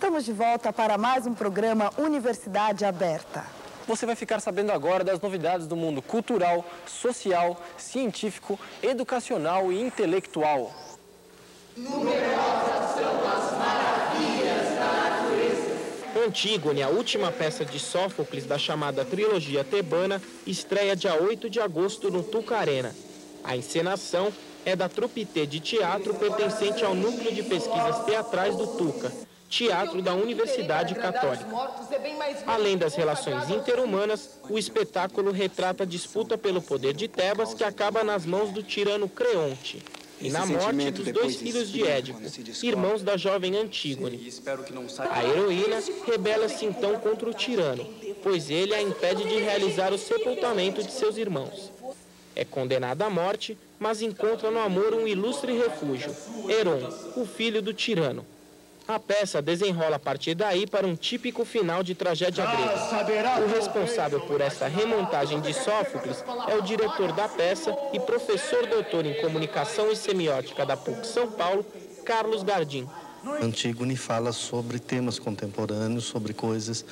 Estamos de volta para mais um programa Universidade Aberta. Você vai ficar sabendo agora das novidades do mundo cultural, social, científico, educacional e intelectual. Numerosas são as maravilhas da natureza. Antígone, a última peça de Sófocles da chamada trilogia tebana, estreia dia 8 de agosto no Tuca Arena. A encenação é da Trupité de Teatro pertencente ao Núcleo de Pesquisas Teatrais do Tuca, Teatro da Universidade Católica. Além das relações interhumanas, o espetáculo retrata a disputa pelo poder de Tebas que acaba nas mãos do tirano Creonte e na morte dos dois filhos de Édipo, irmãos da jovem Antígone. A heroína rebela-se então contra o tirano, pois ele a impede de realizar o sepultamento de seus irmãos. É condenada à morte, mas encontra no amor um ilustre refúgio, Heron, o filho do tirano. A peça desenrola a partir daí para um típico final de tragédia grega. O responsável por essa remontagem de Sófocles é o diretor da peça e professor doutor em comunicação e semiótica da PUC São Paulo, Carlos Gardim. Antígone fala sobre temas contemporâneos, sobre coisas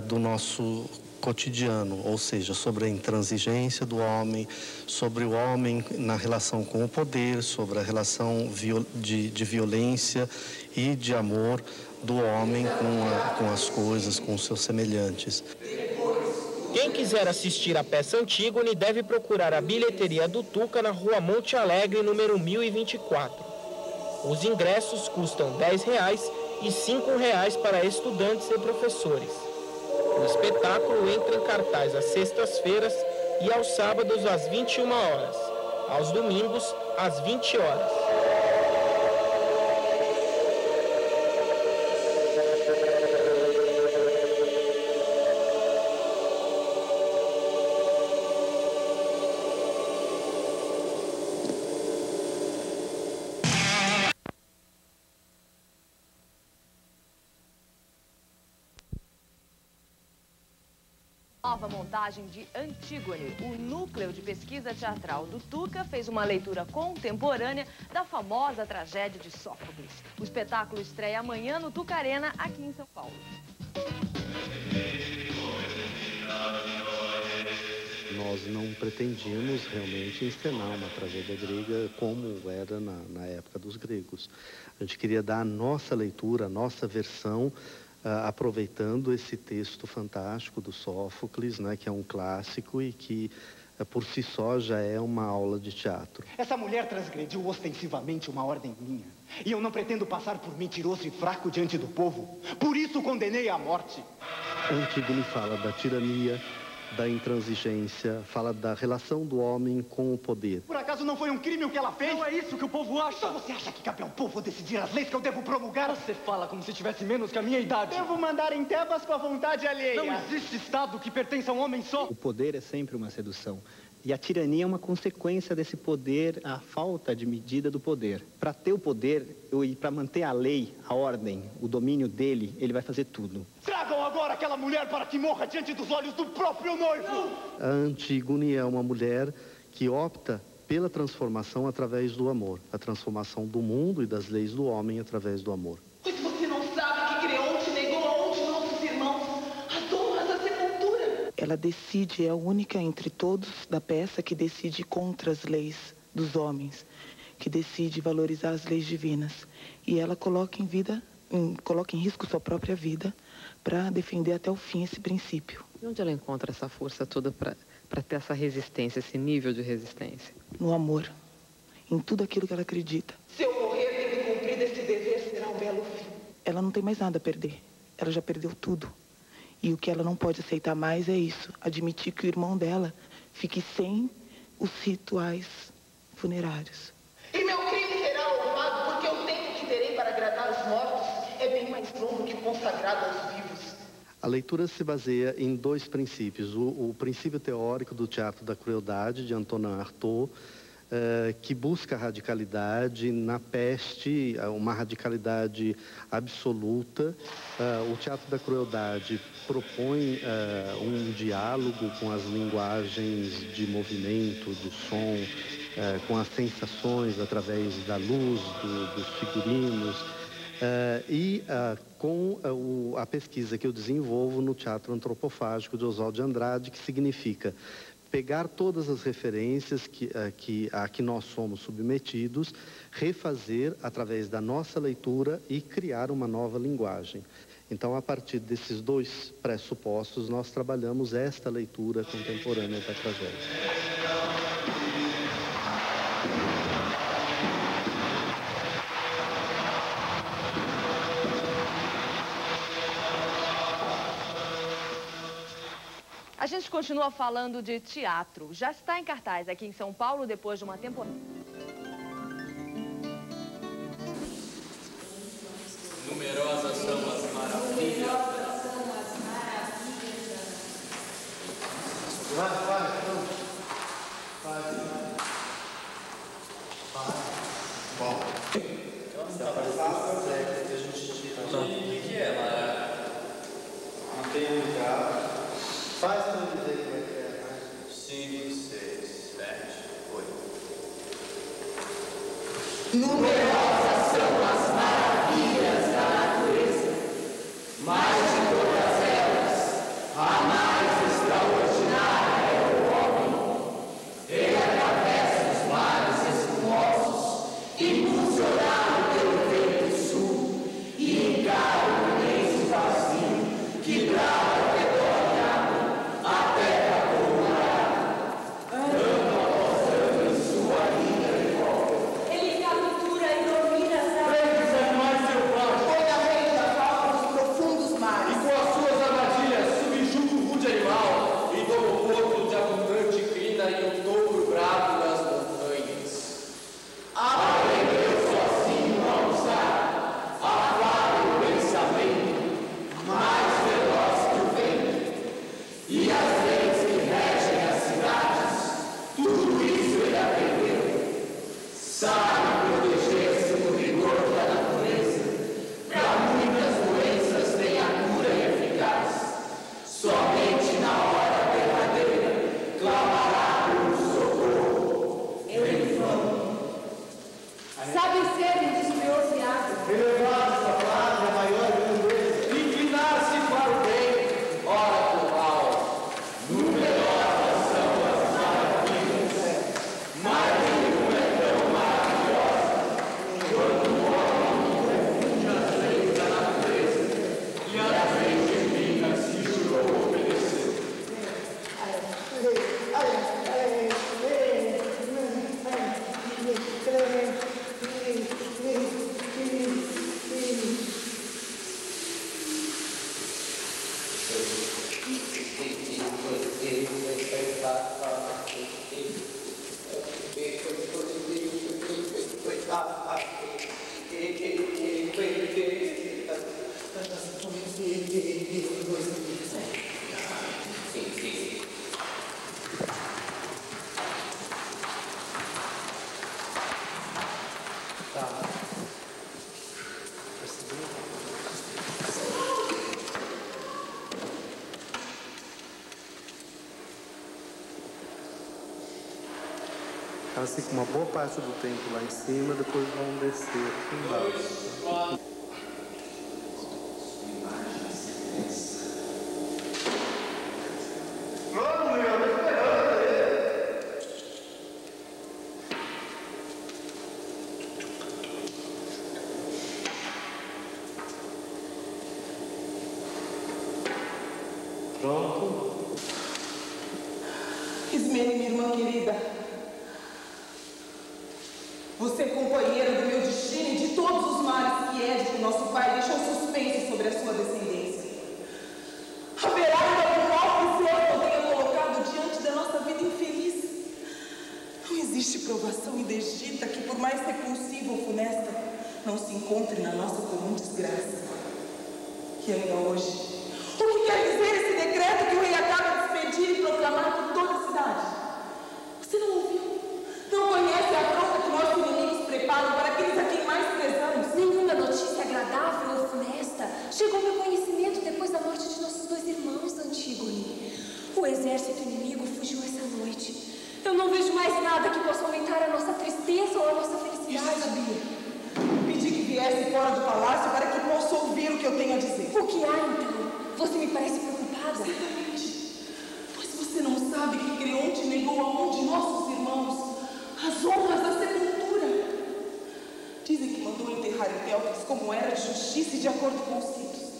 do nosso cotidiano, ou seja, sobre a intransigência do homem, sobre o homem na relação com o poder, sobre a relação de violência e de amor do homem com as coisas, com os seus semelhantes. Quem quiser assistir a peça Antígone deve procurar a bilheteria do Tuca na Rua Monte Alegre, número 1024. Os ingressos custam R$10 e R$5 para estudantes e professores. O espetáculo entra em cartaz às sextas-feiras e aos sábados às 21 horas, aos domingos às 20 horas. Nova montagem de Antígone. O Núcleo de Pesquisa Teatral do Tuca fez uma leitura contemporânea da famosa tragédia de Sófocles. O espetáculo estreia amanhã no Tuca Arena, aqui em São Paulo. Nós não pretendíamos realmente encenar uma tragédia grega como era na época dos gregos. A gente queria dar a nossa leitura, a nossa versão, aproveitando esse texto fantástico do Sófocles, né, que é um clássico e que, por si só, já é uma aula de teatro. Essa mulher transgrediu ostensivamente uma ordem minha. E eu não pretendo passar por mentiroso e fraco diante do povo. Por isso condenei à morte. Antígone fala da tirania, da intransigência, fala da relação do homem com o poder. Por acaso não foi um crime o que ela fez? Não é isso que o povo acha. Então você acha que cabe ao povo decidir as leis que eu devo promulgar? Você fala como se tivesse menos que a minha idade. Devo mandar em Tebas com a vontade alheia. Não existe Estado que pertença a um homem só. O poder é sempre uma sedução. E a tirania é uma consequência desse poder, a falta de medida do poder. Para ter o poder e para manter a lei, a ordem, o domínio dele, ele vai fazer tudo. Tragam agora aquela mulher para que morra diante dos olhos do próprio noivo! A Antígone é uma mulher que opta pela transformação através do amor. A transformação do mundo e das leis do homem através do amor. Pois você não sabe que Creonte negou a um de nossos irmãos as honras da sepultura. Ela decide, é a única entre todos da peça que decide contra as leis dos homens, que decide valorizar as leis divinas. E ela coloca em risco sua própria vida para defender até o fim esse princípio. E onde ela encontra essa força toda para ter essa resistência, esse nível de resistência? No amor, em tudo aquilo que ela acredita. Se eu morrer tendo cumprido esse dever, será um belo fim. Ela não tem mais nada a perder. Ela já perdeu tudo. E o que ela não pode aceitar mais é isso, admitir que o irmão dela fique sem os rituais funerários. E meu crime será louvado, porque o tempo que terei para agradar os mortos é bem mais longo que o consagrado aos vivos. A leitura se baseia em dois princípios. O princípio teórico do teatro da crueldade, de Antonin Artaud, que busca a radicalidade na peste, uma radicalidade absoluta. O teatro da crueldade propõe um diálogo com as linguagens de movimento, do som, com as sensações através da luz, dos figurinos. com a pesquisa que eu desenvolvo no Teatro Antropofágico de Oswald de Andrade, que significa pegar todas as referências a que nós somos submetidos, refazer através da nossa leitura e criar uma nova linguagem. Então, a partir desses dois pressupostos, nós trabalhamos esta leitura contemporânea da tragédia. A gente continua falando de teatro. Já está em cartaz aqui em São Paulo depois de uma temporada. Numerosas são as maravilhas. Bom. O que é, Lara? Não tem lugar. Faz para eu dizer como é que é, né? 5, 6, 7, 8. Numerosas são as maravilhas da natureza, mas de todas elas, a mais extraordinária é o homem. Ele atravessa os mares espumosos, impulsionado pelo vento sul, e encara o imenso vazio que brava ao redor da água, a terra colorada, ano após ano em sua linda de volta. Ele captura e domina as Grandes animais selvagens. Foi a falta dos profundos mares. E com as suas armadilhas subjuga o rude animal e toma o porto de abundante crina e o touro bravo das montanhas. Aprendeu sozinho a usar a fala e o pensamento, mais veloz que o vento. E as leis que regem as cidades, tudo isso ele aprendeu. Sabe proteger-se do rigor da natureza. Para muitas doenças tem a cura eficaz. Somente na hora verdadeira clamará por socorro. Em vão. Sabe ser endiscioseado. Elevar essa frase a maior grandeza. Inclinar-se para o bem, ora por mal. Numerosas são as maravilhas, mas nenhuma é tão maravilhosa quanto o homem que confunde as leis da natureza e as leis divinas que jurou obedecer. Elas ficam uma boa parte do tempo lá em cima, depois vão descer aqui embaixo. Pronto. Ismene, minha irmã querida. Você é companheira do meu destino e de todos os males que Édipo, nosso pai, deixou suspenso sobre a sua descendência. Haverá ainda algum mal que o Senhor tenha colocado diante da nossa vida infeliz? Não existe provação indegita que, por mais repulsiva ou funesta, não se encontre na nossa comum desgraça. E ainda hoje, o que quer dizer esse decreto que o rei acaba de expedir e proclamar por toda a cidade? Você não ouviu? Não conhece a afronta que nossos inimigos preparam para aqueles a quem mais prezamos? Nenhuma notícia agradável ou funesta chegou ao meu conhecimento depois da morte de nossos dois irmãos, Antígone. O exército inimigo fugiu essa noite. Eu não vejo mais nada que possa aumentar a nossa tristeza ou a nossa felicidade. Isso sabia. Pedi que viesse fora do palácio para que eu tenho a dizer. O que há, então? Você me parece preocupada. Certamente. Pois você não sabe que Creonte negou a um de nossos irmãos as honras da sepultura. Dizem que mandou enterrar em Delfos como era de justiça e de acordo com os ritos,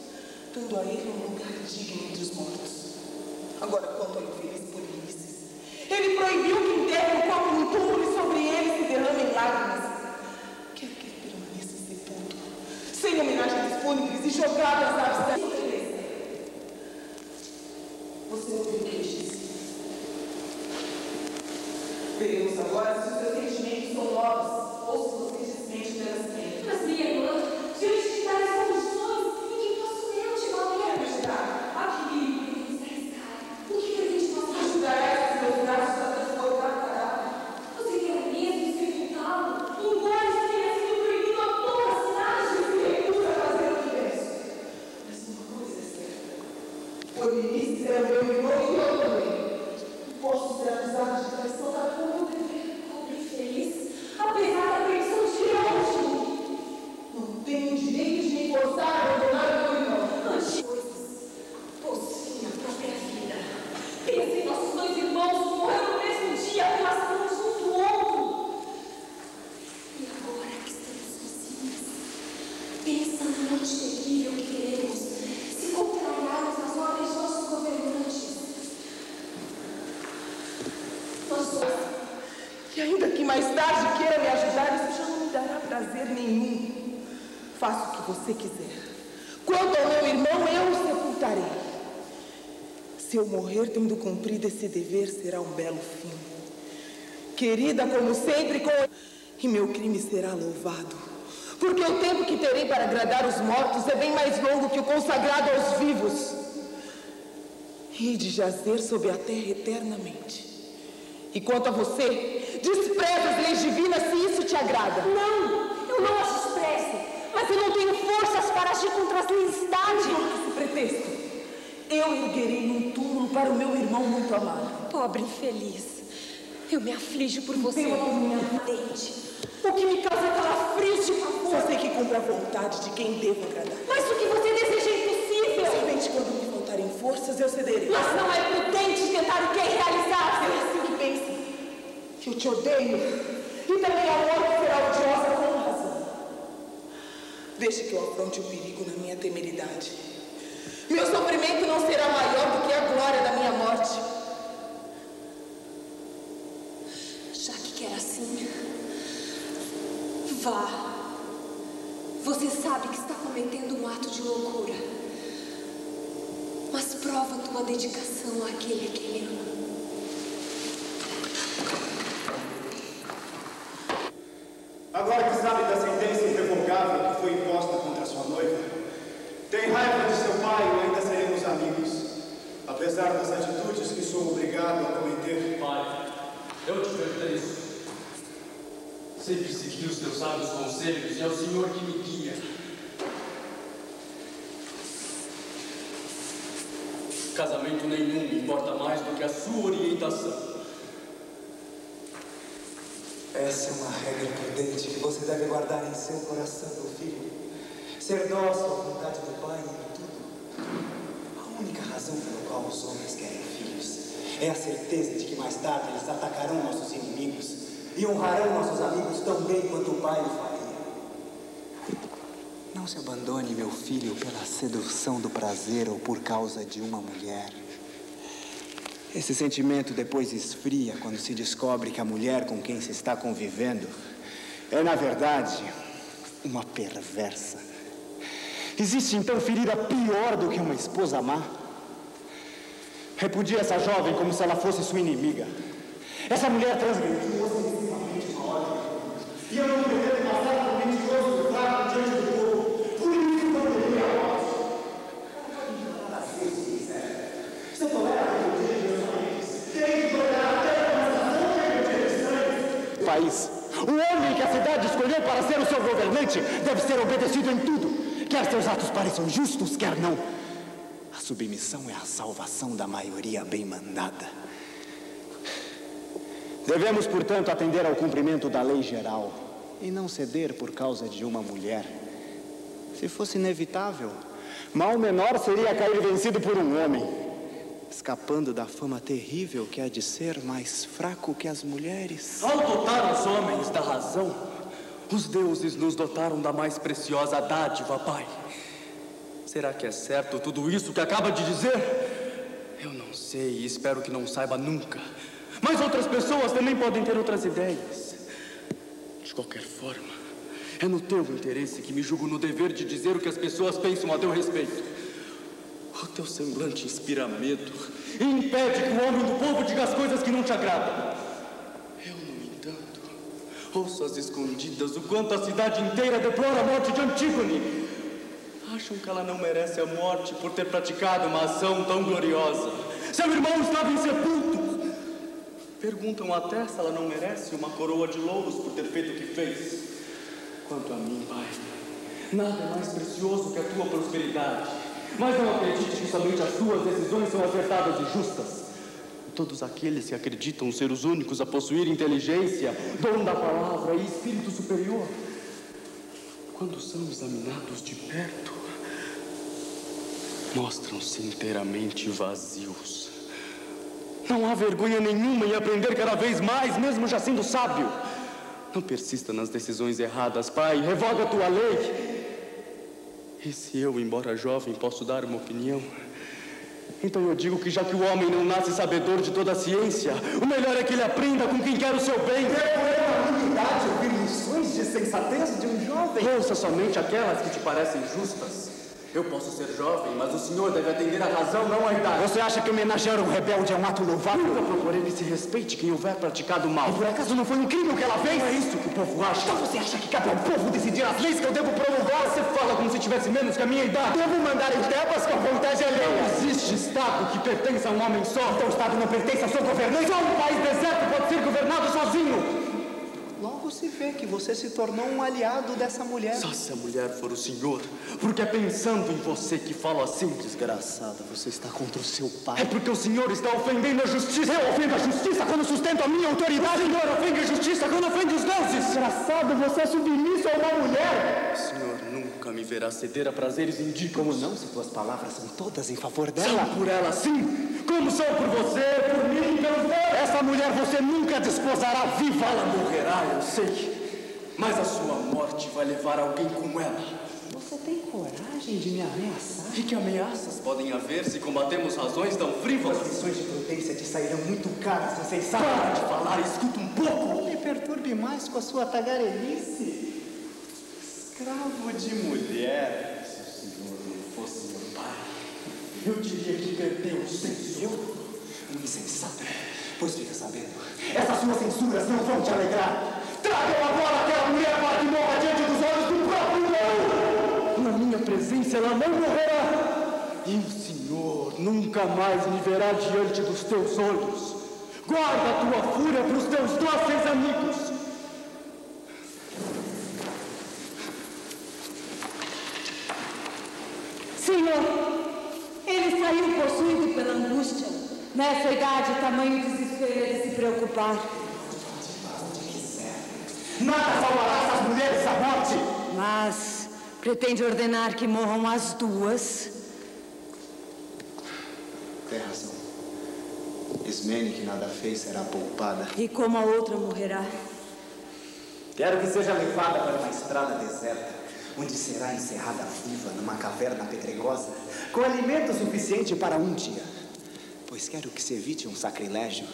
dando a ele um lugar digno entre os mortos. Agora, quanto ao infeliz Polinices, ele proibiu que enterre o corpo no túmulo e sobre ele se derramem lágrimas. Quer que ele permaneça sepulto, sem homenagens fúnebres e jogado às aves da beleza. Você ouviu o que eu disse? Veremos agora se os seus sentimentos são novos ou se você desmente pelas penas. Mas, minha irmã, diante de tais condições, em que posso eu te valer? Ajudar. A que me podemos arriscar? O que pretende fazer? Ajudará os meus braços a transportar o cadáver. Você quer mesmo sepultá-lo? Embora tenha sido proibido a toda a cidade? Se recusa a fazer o que penso. Mas uma coisa é certa. Polinices era meu irmão e eu também. Posso ser acusado de traição da culpa. Pobre infeliz, apesar da traição de Creonte. Não tenho direito de me forçar a abandonar o meu irmão. Antes coisas, possui a própria vida. Pensa em nossos dois irmãos que morreram no mesmo dia, abraçados um do outro. E agora que estamos sozinhos, pensa na morte terrível que teremos se contrariarmos as ordens de nossos governantes. E ainda que mais tarde queira me ajudar, isso já não me dará prazer nenhum. Faça o que você quiser. Quanto ao meu irmão, eu o sepultarei. Se eu morrer tendo cumprido esse dever, será um belo fim. Querida como sempre, e meu crime será louvado. Porque o tempo que terei para agradar os mortos é bem mais longo que o consagrado aos vivos. E de jazer sob a terra eternamente. E quanto a você, despreza as leis divinas se isso te agrada. Não, eu não as desprezo, mas eu não tenho forças para agir contra as leis da cidade. Esse pretexto. Eu erguerei um túmulo para o meu irmão muito amado. Pobre infeliz, eu me aflijo por você. Minha dente. O que me causa calafrios de pavor. Só sei que cumpre a vontade de quem devo agradar. Mas o que você deseja é impossível. Somente quando me faltarem forças, eu cederei. Mas não é prudente tentar o que é irrealizável. É assim que pensa. Que eu te odeio. E também a morte será odiosa com razão. Deixe que eu afronte o perigo na minha temeridade. Meu sofrimento não será maior do que a glória da minha morte. Já que quer assim, vá. Você sabe que está cometendo um ato de loucura. Mas prova tua dedicação àquele a quem ama. Agora que sabe da sentença irrevogável que foi imposta contra sua noiva, tem raiva de seu pai ou ainda seremos amigos, apesar das atitudes que sou obrigado a cometer? Pai, eu te pertenço. Sempre segui os teus sábios conselhos e é o Senhor que me guia. Casamento nenhum me importa mais do que a sua orientação. Essa é uma regra prudente que você deve guardar em seu coração, meu filho. Ser dócil à vontade do Pai em tudo. A única razão pela qual os homens querem filhos é a certeza de que mais tarde eles atacarão nossos inimigos e honrarão nossos amigos tão bem quanto o Pai o faria. Não se abandone, meu filho, pela sedução do prazer ou por causa de uma mulher. Esse sentimento depois esfria quando se descobre que a mulher com quem se está convivendo é, na verdade, uma perversa. Existe então ferida pior do que uma esposa má? Repudia essa jovem como se ela fosse sua inimiga. Essa mulher transgrediu ostensivamente uma ordem. E eu não pretendo passar por mentiroso e fraco diante do povo. Por isso não deveria a morte. Pode ignorar assim se quiser. Você tolera a rebeldia de meus amigos. Tem que tolerar até uma nação que rebeldia de estranhos. País. O homem que a cidade escolheu para ser o seu governante deve ser obedecido em tudo. Quer seus atos pareçam justos, quer não. A submissão é a salvação da maioria bem mandada. Devemos, portanto, atender ao cumprimento da lei geral e não ceder por causa de uma mulher. Se fosse inevitável, Mal menor seria cair vencido por um homem. Escapando da fama terrível que é de ser mais fraco que as mulheres. Ao dotar os homens da razão, os deuses nos dotaram da mais preciosa dádiva, Pai. Será que é certo tudo isso que acaba de dizer? Eu não sei e espero que não saiba nunca. Mas outras pessoas também podem ter outras ideias. De qualquer forma, é no teu interesse que me julgo no dever de dizer o que as pessoas pensam a teu respeito. O teu semblante inspira medo e impede que o homem do povo diga as coisas que não te agradam. Eu, no entanto, ouço às escondidas o quanto a cidade inteira deplora a morte de Antígone. Acham que ela não merece a morte por ter praticado uma ação tão gloriosa. Seu irmão estava insepulto. Perguntam até se ela não merece uma coroa de louros por ter feito o que fez. Quanto a mim, Pai, nada é mais precioso que a tua prosperidade. Mas não acredite que somente as tuas decisões são acertadas e justas. Todos aqueles que acreditam ser os únicos a possuir inteligência, dom da palavra e espírito superior, quando são examinados de perto, mostram-se inteiramente vazios. Não há vergonha nenhuma em aprender cada vez mais, mesmo já sendo sábio. Não persista nas decisões erradas, Pai. Revoga a tua lei. E se eu, embora jovem, posso dar uma opinião, então eu digo que já que o homem não nasce sabedor de toda a ciência, o melhor é que ele aprenda com quem quer o seu bem. É uma unidade ouvir lições de sensatez de um jovem. Ouça somente aquelas que te parecem justas. Eu posso ser jovem, mas o senhor deve atender à razão, não à idade. Você acha que homenagear um rebelde é um ato louvável? Nunca procurei que se respeite quem houver praticado mal. E por acaso não foi um crime o que ela fez? Não é isso que o povo acha. Então você acha que cabe ao povo decidir as leis que eu devo promulgar? Você fala como se tivesse menos que a minha idade. Devo mandar em terras que a vontade é lei. Não existe Estado que pertença a um homem só. Então o Estado não pertence ao seu governante. Só um país deserto pode ser governado sozinho. Logo se vê que você se tornou um aliado dessa mulher. Só se a mulher for o senhor, porque é pensando em você que falo assim. Desgraçada, você está contra o seu pai. É porque o senhor está ofendendo a justiça. Eu ofendo a justiça quando sustento a minha autoridade. O senhor ofende a justiça quando ofende os deuses. Desgraçado, você é submisso a uma mulher. O senhor nunca me verá ceder a prazeres indignos. Como não, se tuas palavras são todas em favor dela? São por ela, sim. Como são por você, por mim, pelos meus. Essa mulher você nunca desposará viva. Ela morrerá, eu sei. Mas a sua morte vai levar alguém com ela. Você tem coragem de me ameaçar? E que ameaças podem haver se combatemos razões tão frívolas? As lições de prudência te sairão muito caras, insensato. Para de falar e escuta um pouco. Não me perturbe mais com a sua tagarelice. Escravo de mulher. Se o senhor não fosse meu pai, eu diria que perdeu o senso. Um insensato. Pois fica sabendo. Essas suas censuras não vão te alegrar. Tragam agora aquela mulher para que morra diante dos olhos do próprio povo. Na minha presença ela não morrerá. E o senhor nunca mais me verá diante dos teus olhos. Guarda a tua fúria para os teus dóceis amigos. Senhor, ele saiu possuído pela angústia. Nessa idade, tamanho desespero é de se preocupar. Nada salvará essas mulheres da morte. Mas pretende ordenar que morram as duas? Tem razão. Ismene, que nada fez, será poupada. E como a outra morrerá? Quero que seja levada para uma estrada deserta, onde será encerrada viva numa caverna pedregosa, com alimento suficiente para um dia. Pois quero que se evite um sacrilégio.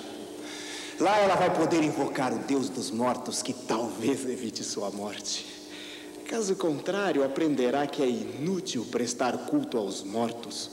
Lá ela vai poder invocar o Deus dos mortos, que talvez evite sua morte. Caso contrário, aprenderá que é inútil prestar culto aos mortos.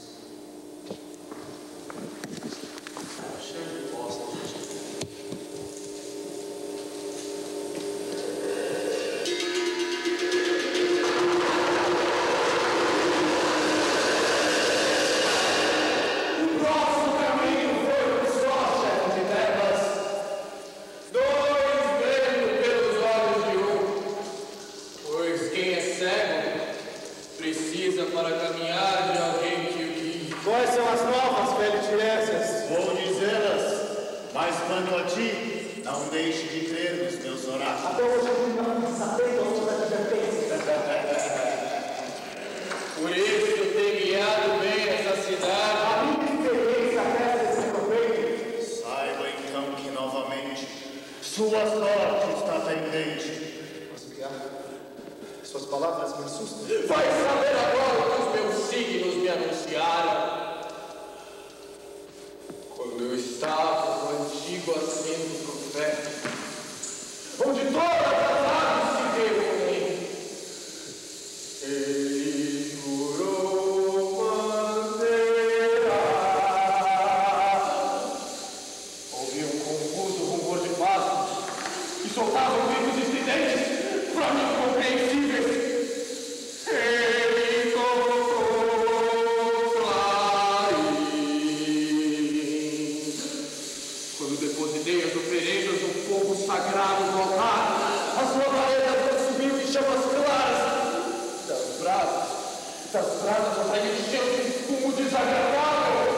Por isso tenho Suas palavras me assustam. Vai saber agora o que os meus signos me anunciaram. Quando eu estava no antigo assento profético, onde todas as aves se reúnem, ele jurou manterá. Ouvi um confuso rumor de passos e soltavam gritos estridentes para mim incompreensíveis. Ele colocou clarins. Quando depositei as oferendas no fogo sagrado do altar, a sua vareta subiu em chamas claras. Das brasas a encher de fumo desagradável.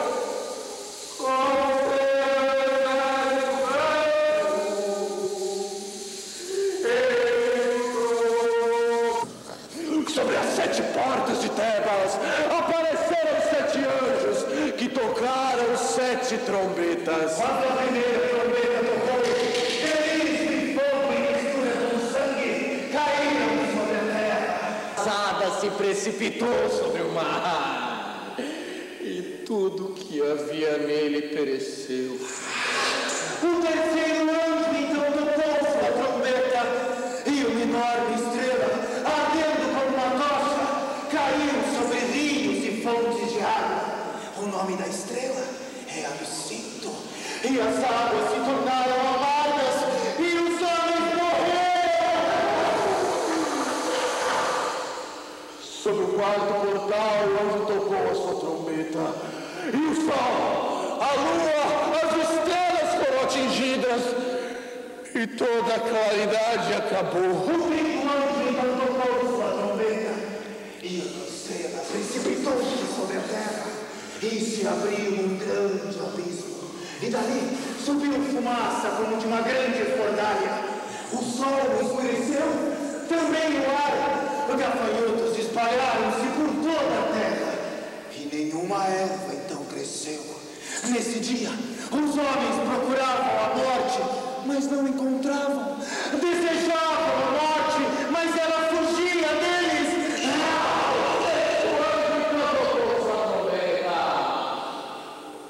Sobre as 7 portas de Tebas apareceram 7 anjos que tocaram 7 trombetas. Quando a primeira trombeta tocou, feliz de fogo e mistura com sangue caíram sobre a terra. A sada se precipitou sobre o mar e tudo que havia nele pereceu. O terceiro anjo então tocou sua trombeta e uma enorme estrela, ardendo como uma tocha, caiu sobre rios e fontes de água. O nome da estrela é Absinto. E as águas se tornaram amargas e os homens morreram. Sobre o quarto portal, o anjo tocou a sua trombeta. E o sol, a lua, as estrelas foram atingidas. E toda a claridade acabou. O quinto anjo então tocou sua trombeta. E a estrela precipitou-se sobre a terra. E se abriu um grande abismo. E dali subiu fumaça como de uma grande fornalha. O sol escureceu, também o ar. Gafanhotos espalharam-se por toda a terra. E nenhuma erva então cresceu. Nesse dia, os homens procuravam a morte, mas não encontravam. Desejavam a morte, mas ela fugia deles.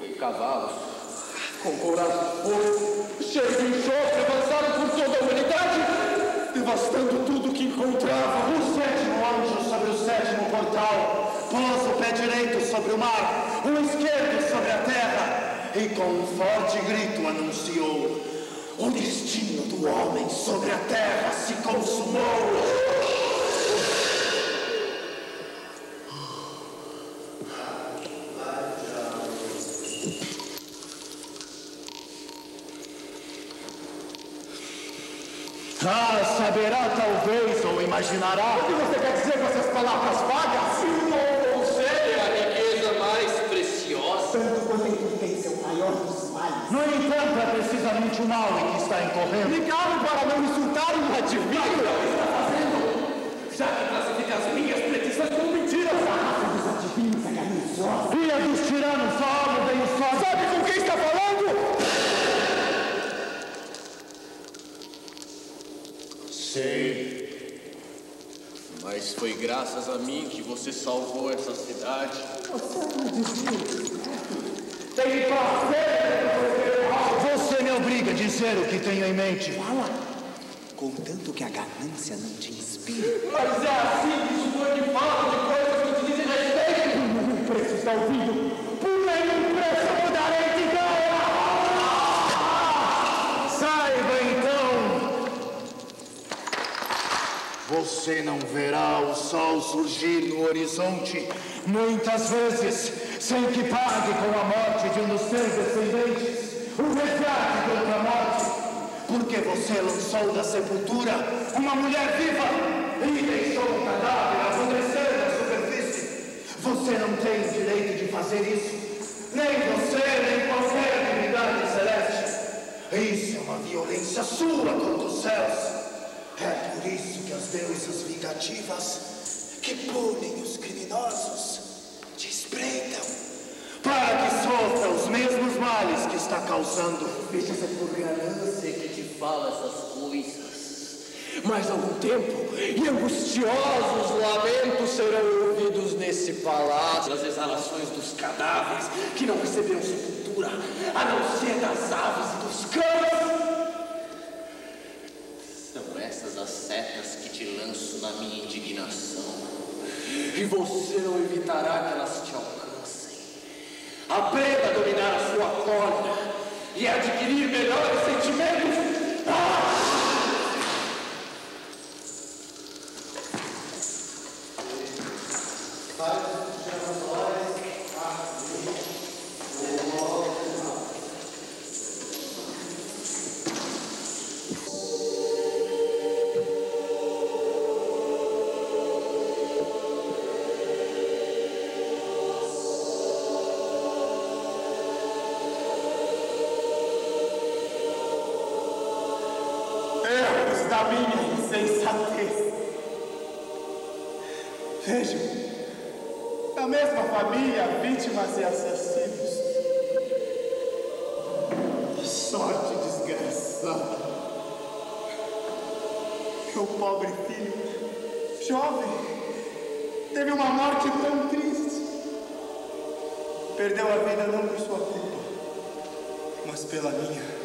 E cavalos, com couraças de fogo, cheios de enxofre, avançaram por toda a humanidade, devastando tudo que encontravam. O sétimo anjo sobre o sétimo portal pôs o pé direito sobre o mar, o esquerdo sobre a terra, e com um forte grito anunciou: o destino do homem sobre a terra se consumou. Saberá talvez ou imaginará. O que você quer dizer com essas palavras vagas? O conselho é a riqueza mais preciosa. Tanto quanto enriquece é o maior dos males. No entanto, é precisamente o mal em que está incorrendo. Ligaram para não insultar o adivinho. O que está fazendo? Já que classifica as minhas petições como mentiras. A raça dos adivinhos é gananciosa. E a dos tiranos só bem os só. Sabe com quem está falando? Sei, mas foi graças a mim que você salvou essa cidade. Tem prazer. Você me obriga a dizer o que tenho em mente. Fala. Contanto que a ganância não te inspire. Mas é assim que supõe que fala de coisas que te dizem respeito. O preço está ouvindo. Por nenhum preço eu mudarei de ideia. Saiba então. Você não verá o sol surgir no horizonte muitas vezes sem que pague com a morte de um dos seus descendentes o resgate contra a morte, porque você lançou da sepultura uma mulher viva e deixou o cadáver apodrecer na superfície. Você não tem o direito de fazer isso, nem você, nem qualquer divindade celeste. Isso é uma violência sua contra os céus. É por isso que as deusas vingativas, que punem os criminosos, te espreitam, para que sofra os mesmos males que está causando. Veja se é por ganância que te fala essas coisas. Mais algum tempo e angustiosos lamentos serão ouvidos nesse palácio. As exalações dos cadáveres que não receberam sepultura, a não ser das aves e dos cães. São essas as setas que te lanço na minha indignação. E você não evitará que elas te alcancem. Aprenda a dominar a sua cólera e adquirir melhores sentimentos. Da minha insensatez. Vejam, na mesma família, vítimas e assassinos. Que sorte desgraçada. Meu pobre filho, jovem, teve uma morte tão triste. Perdeu a vida não por sua culpa, mas pela minha.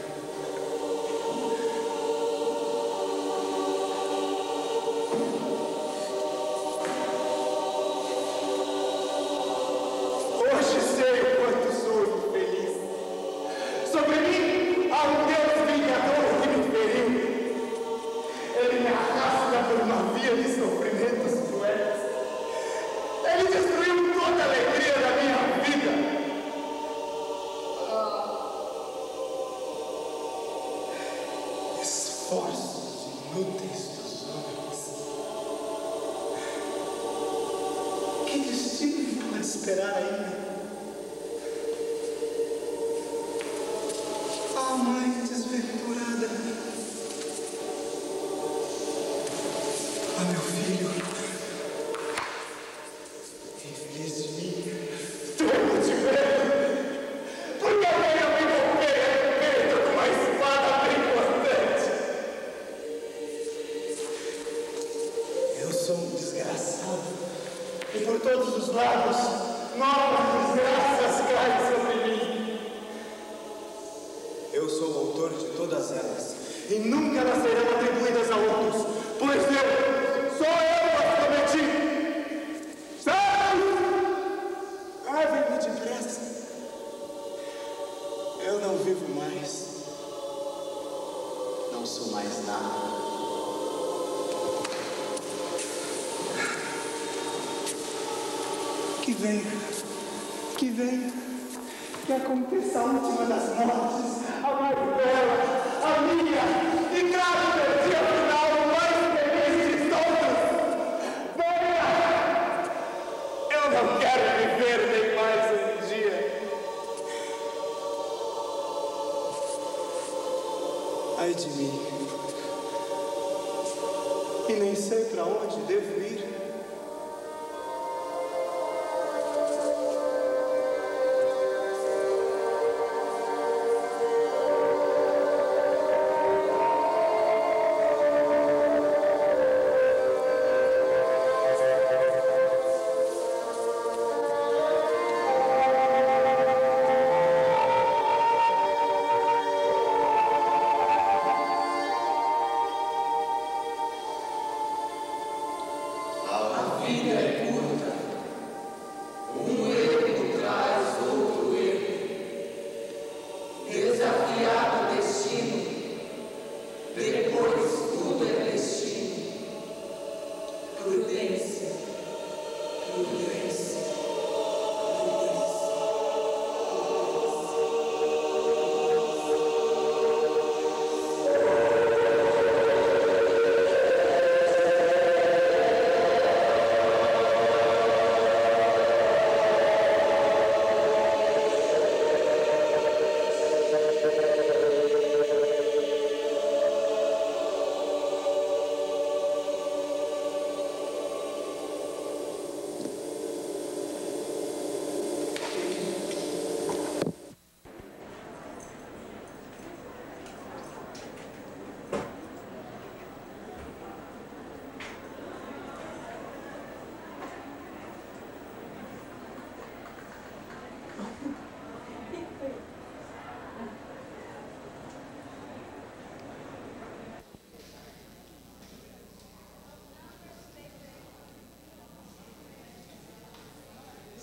Esforços inúteis dos homens. Que destino pode esperar ainda? Ah, mãe desventurada. Ah, meu filho. Infeliz de mim. Tremo de medo. Porque a minha mãe morreu feita com uma espada bem cortante. Eu sou um desgraçado. E por todos os lados, novas desgraças caem sobre mim. Eu sou o autor de todas elas. E nunca elas serão atribuídas a outros. Pois sou eu as cometi. Sai! Levem-me depressa. Eu não vivo mais. Não sou mais nada. Que venha, que aconteça a última das mortes, a mais bela, a minha, e traga o dia final o mais feliz de todos. Venha! Eu não quero viver nem mais um dia. Ai de mim, e nem sei para onde devo ir.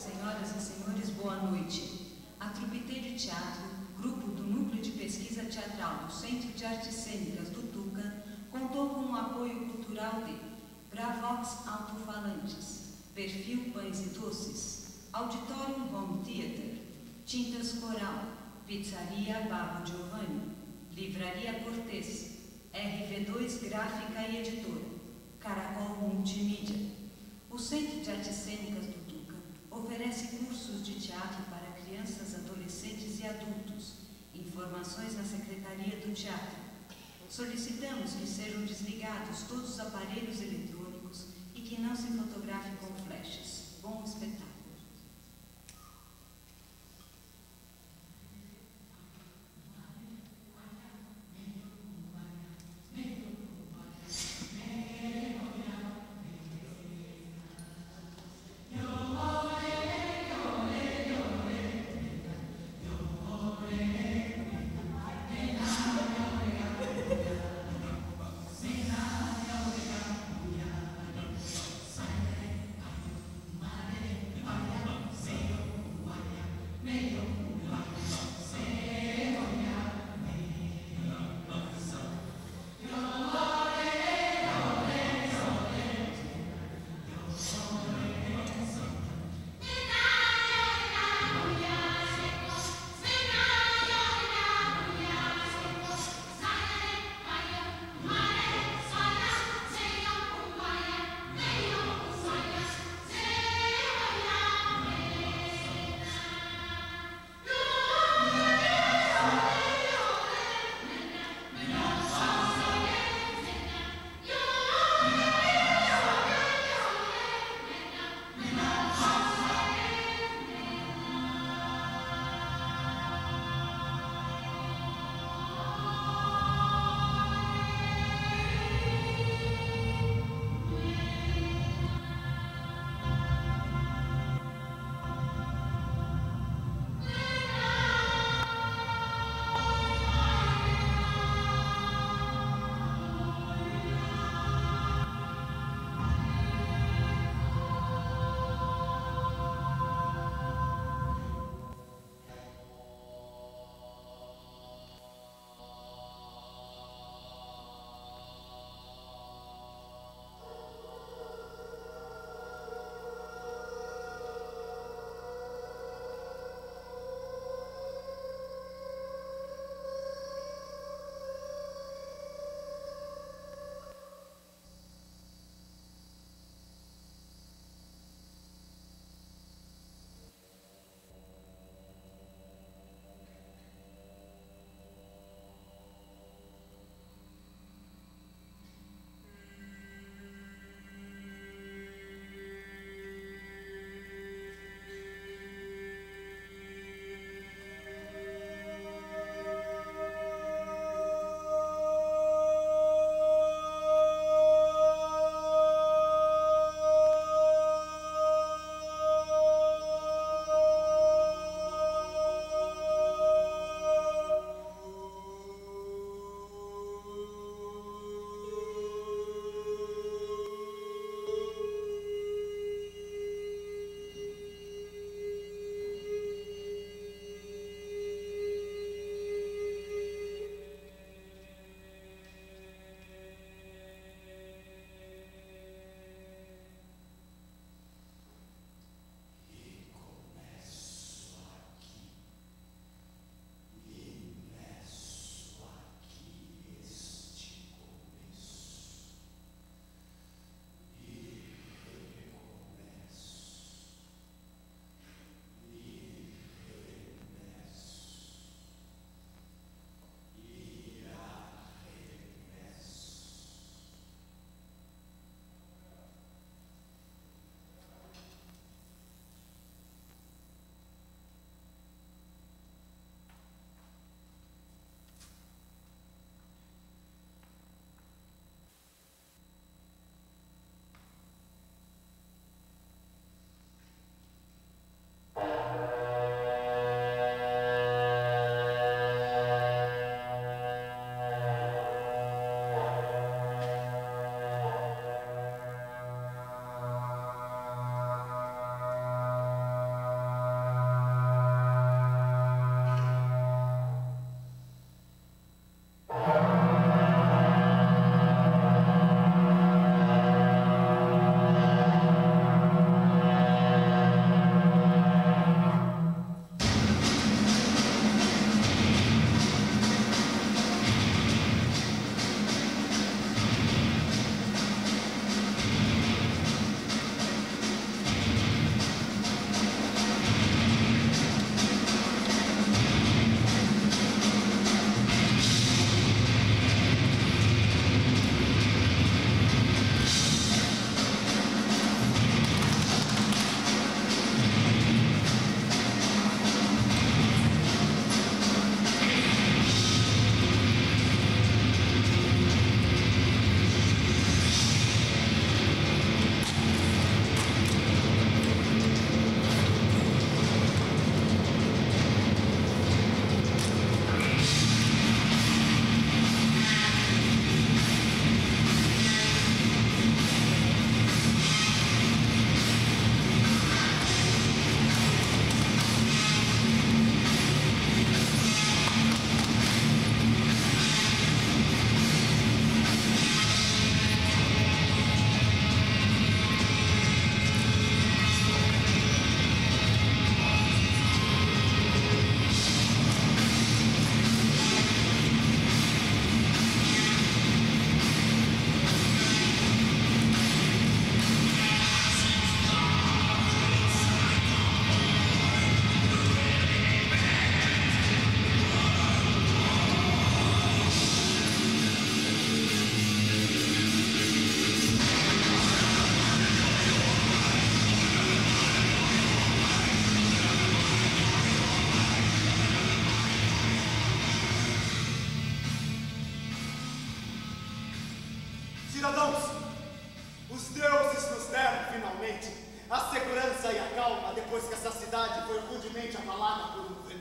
Senhoras e senhores, boa noite. A Trupité de Teatro, grupo do Núcleo de Pesquisa Teatral do Centro de Artes Cênicas do Tuca, contou com o apoio cultural de Bravox Alto-Falantes, Perfil Pães e Doces, Auditorium Home Theater, Tintas Coral, Pizzaria Babo Giovanni, Livraria Cortês, RV2 Gráfica e Editora, Caracol Multimídia. O Centro de Artes Cênicas do Tuca oferece cursos de teatro para crianças, adolescentes e adultos. Informações na Secretaria do Teatro. Solicitamos que sejam desligados todos os aparelhos eletrônicos e que não se fotografem com flechas. Bom espetáculo.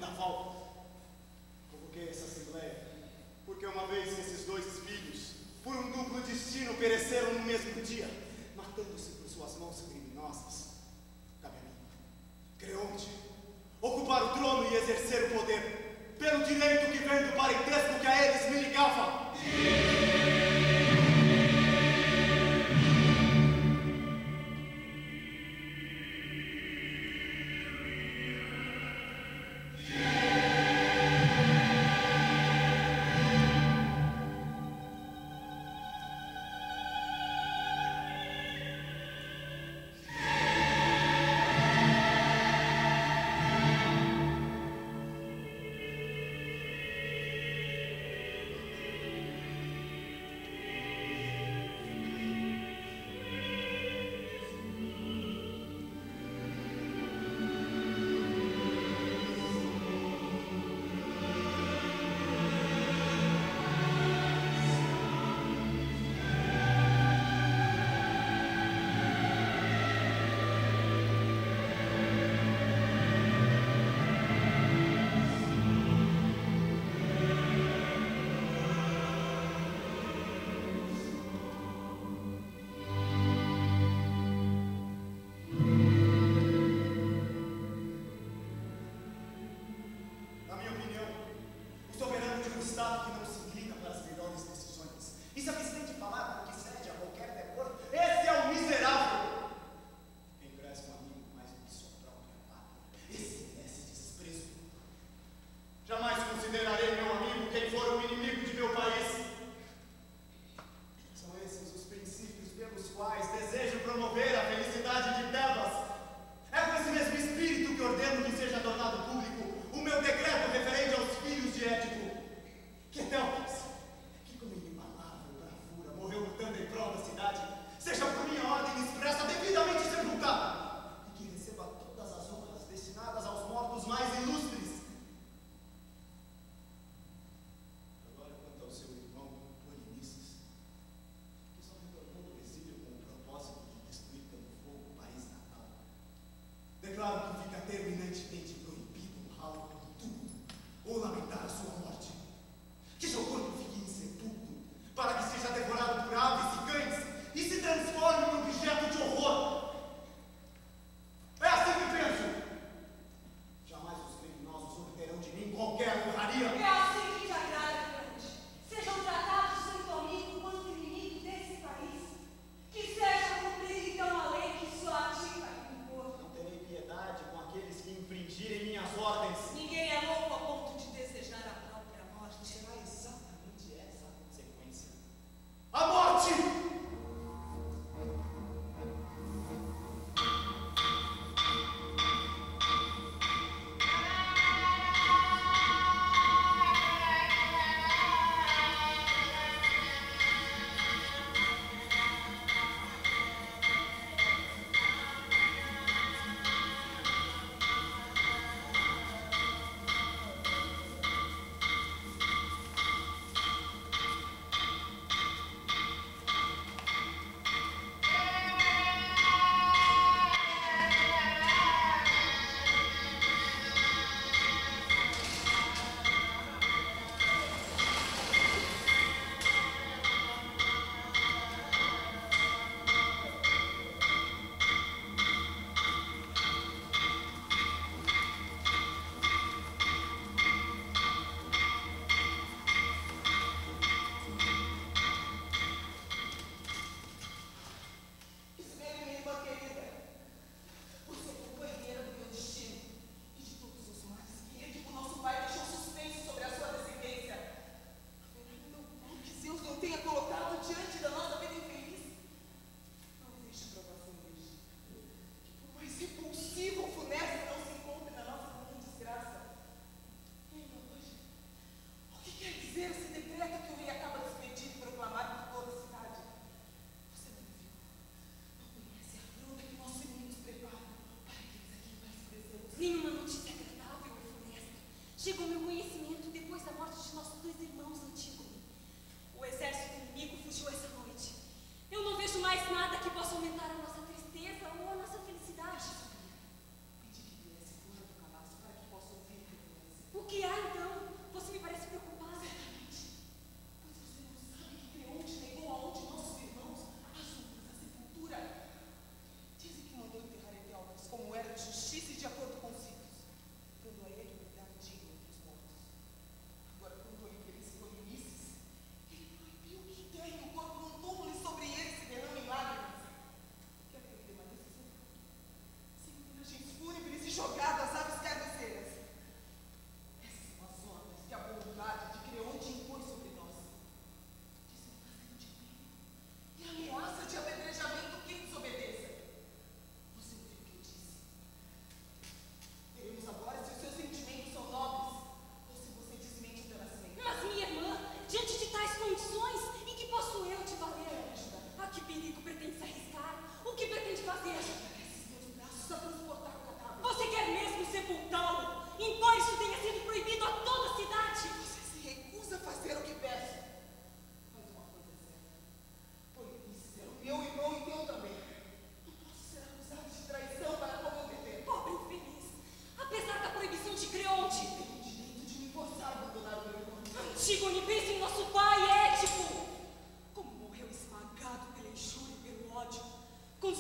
vendaval. Convoquei essa assembleia porque uma vez que esses dois filhos, por um duplo destino, pereceram no mesmo dia, matando-se por suas mãos criminosas, cabe a mim, Creonte, ocupar o trono e exercer o poder, pelo direito que vem do parentesco que a eles me ligava.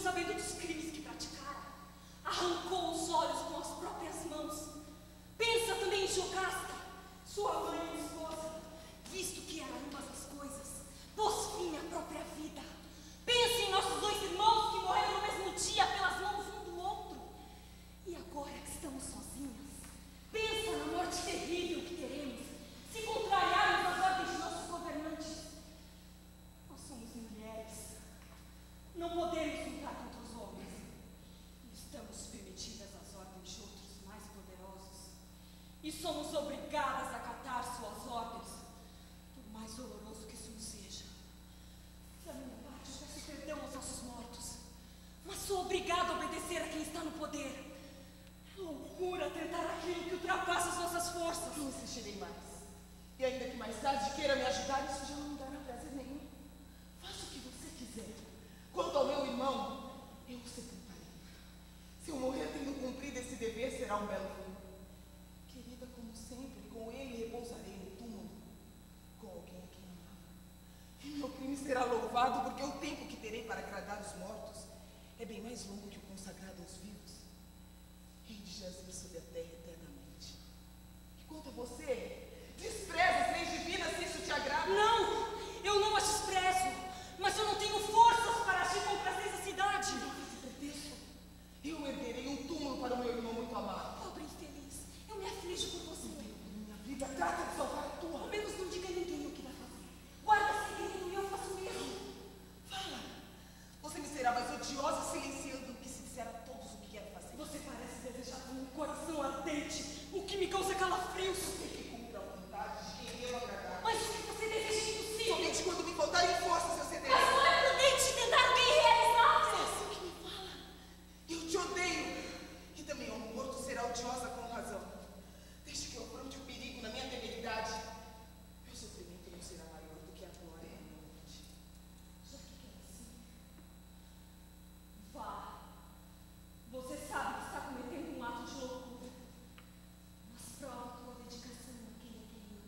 sabendo dos crimes que praticara. Arrancou os olhos com as próprias mãos. Pensa também em Jocasta, sua mãe e esposa, visto que era ambas as coisas, pôs fim à própria vida. Pense em nossos 2 irmãos que morreram no mesmo dia pelas mãos um do outro. E agora que estamos sozinhas, pensa na morte terrível que teremos se contrariarmos as ordens de nossos governantes. Nós somos mulheres, não podemos lutar contra os homens. Estamos submetidas às ordens de outros mais poderosos e somos obrigadas a acatar suas ordens, por mais doloroso que isso nos seja. Da minha parte, eu peço perdão aos nossos mortos, mas sou obrigada a obedecer a quem está no poder. É loucura tentar aquilo que ultrapassa as nossas forças. Não insistirei mais. E ainda que mais tarde queira me ajudar, isso já não me dará prazer nenhum. Faça o que você quiser. Quanto ao meu irmão, eu o sepultarei. Se eu morrer tendo cumprido esse dever, será um belo fim. Querida, como sempre, com ele repousarei no túmulo, com alguém a quem amava. E meu crime será louvado, porque o tempo que terei para agradar os mortos é bem mais longo que o consagrado aos vivos. Hei de jazer sob a terra eternamente. E quanto a você, despreza as leis divinas se isso te agrada. Não, eu não as desprezo, mas eu não tenho forças para agir contra essa cidade. Eu erguerei um túmulo para o meu irmão muito amado. Pobre infeliz, eu me aflijo por você. Minha vida trata de salvar a tua. Ao menos não diga a ninguém o que vai fazer. Guarda segredo e eu faço o mesmo. Fala. Você me será mais odiosa silenciando do que se disser a todos o que quero fazer. Você parece desejar com um coração ardente, o que me causa calafrios. Você que cumpra a vontade de quem eu agradar. Mas o que você deseja é impossível. Somente quando me faltarem forças eu cederei. Mas não é prudente tentar o bem realizável. É assim que me fala. Eu te odeio. E também ao morto será odiosa com razão. Deixe que eu afronte o perigo na minha temeridade. Meu sofrimento não será maior do que a glória da minha morte. Já que quer assim, vá. Você sabe que está cometendo um ato de loucura. Mas prova tua dedicação a quem é quem ama.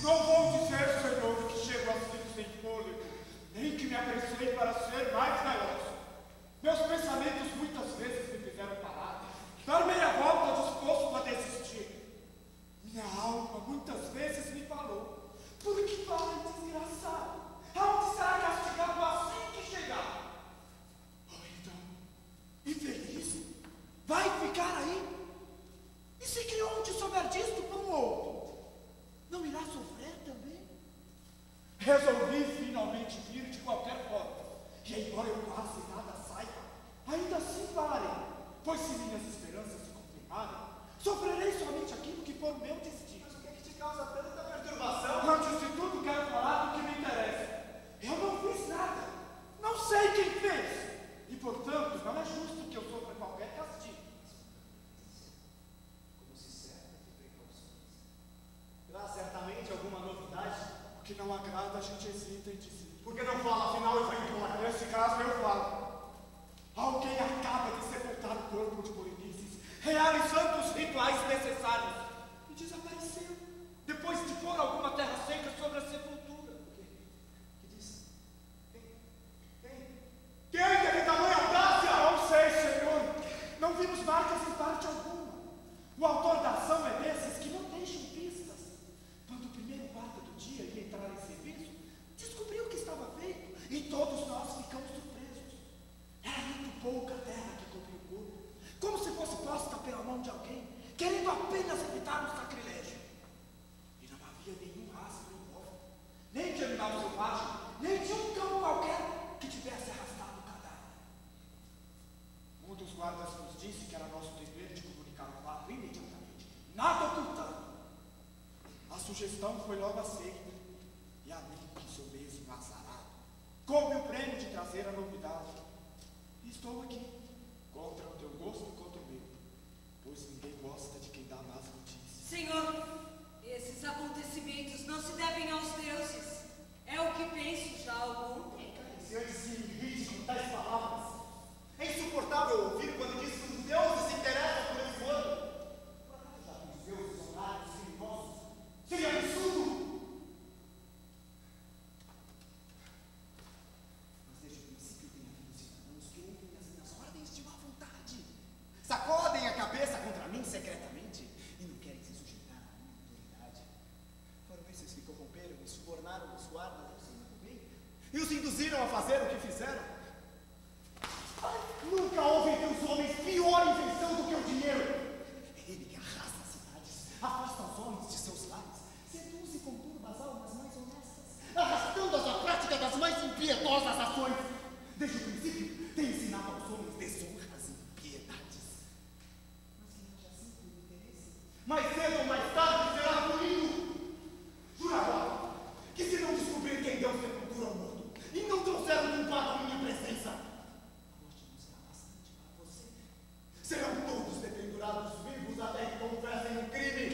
Não vou dizer, Senhor, que chego assim sem fôlego, nem que me apressei para ser mais veloz. Meus pensamentos muitas vezes me fizeram parar, dar meia volta disposto a desistir. Minha alma muitas vezes me falou: por que vai, desgraçado? Aonde será castigado assim que chegar? Ou então, infeliz, vai ficar aí? E se criou onde souber disto por um outro? Não irá sofrer também? Resolvi finalmente vir de qualquer forma. E embora eu quase nada saiba, ainda assim falarei. Pois se minhas esperanças se confirmarem, sofrerei somente aquilo que for meu destino. Mas o que é que te causa tanta perturbação? Antes de tudo, quero falar do que me interessa. Eu não fiz nada. Não sei quem fez. E, portanto, não é justo que eu gente hesita em dizer. Por que não fala, afinal, e vai embora? Nesse caso, eu falo. Alguém acaba de sepultar o corpo de Polinices, realizando os rituais necessários, e desapareceu, depois de pôr alguma terra seca sobre a sepultura. Que diz? Quem teve tamanha audácia? Não sei, senhor. Não vimos marcas em parte alguma. O autor da ação é desses que não deixam pistas. Quando o primeiro guarda do dia ia entrar em serviço, descobriu o que estava feito, e todos nós ficamos surpresos. Era muito pouca terra que cobriu o corpo, como se fosse posta pela mão de alguém, querendo apenas evitar um sacrilégio. E não havia nenhum rastro imóvel, nem de animal selvagem, nem de um cão qualquer que tivesse arrastado o cadáver. Um dos guardas nos disse que era nosso dever de comunicar ao padre imediatamente, nada ocultando. A sugestão foi logo aceita, e a mim, que sou mesmo azarado, coube o prêmio de trazer a novidade. E estou aqui, contra o teu gosto e contra o meu, pois ninguém gosta de quem dá más notícias. Senhor, esses acontecimentos não se devem aos deuses. É o que penso já há algum tempo. Se antes se irrite com tais palavras. É insuportável ouvir quando diz que os deuses se interessam por esse mundo. Já que os deuses são raros e criminosos, seria absurdo. Mas desde o princípio tem havido cidadãos que ouvem as minhas ordens de má vontade. Sacodem a cabeça contra mim secretamente e não querem se sujeitar à minha autoridade. Foram esses que corromperam e subornaram os guardas do Senhor do Bem e os induziram a fazer o que fizeram. Nunca houve entre os homens pior invenção do que o dinheiro. Ele que arrasta as cidades, afasta os homens de seus lares, seduz e conturba as almas mais honestas, arrastando-as à prática das mais impiedosas ações. Desde o princípio, tem ensinado aos homens desonras e impiedades. Mas quem age assim por interesse, mais cedo ou mais tarde será punido. Jura agora que se não descobrir quem deu sepultura ao morto e não trouxer um culpado à minha presença, serão todos dependurados vivos até que confessem o crime.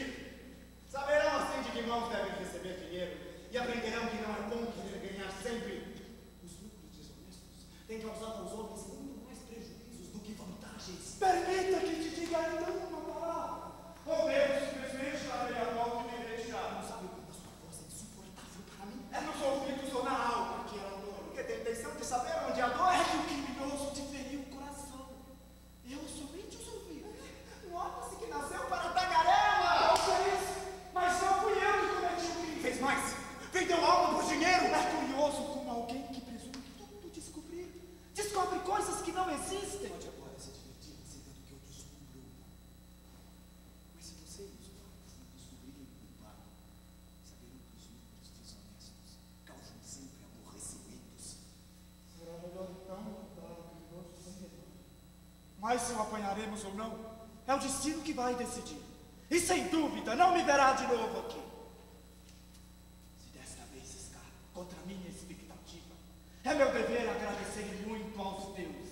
Saberão assim de que mãos devem receber dinheiro e aprenderão que não é bom querer ganhar sempre. Os lucros desonestos têm causado aos homens muito mais prejuízos do que vantagens. Permita que te diga ainda uma palavra. Oh Deus, simplesmente darei a volta e me deixar. Não sabe quando a sua voz é insuportável para mim? É nos ouvidos ou na alma que é a dor. Porque tem intenção de saber onde há dor? É que o criminoso te feriu o coração. Eu somente os ouvi. Nota-se que nasceu para tagarela! Não sei isso, mas não fui eu que cometi o crime. Fez mais! Vendeu alma por dinheiro! É curioso como alguém que presume tudo descobrir descobre coisas que não existem. Pode agora se divertir aceitando que eu descubro. Mas se você e os guardas não descobrirem o culpado, saberão que os lucros desonestos causam sempre aborrecimentos. Será melhor então dar o criminoso sem retorno. Mas se o apanharemos ou não, é o destino que vai decidir. E sem dúvida, não me verá de novo aqui. Se desta vez escapa contra a minha expectativa, é meu dever agradecer muito aos deuses.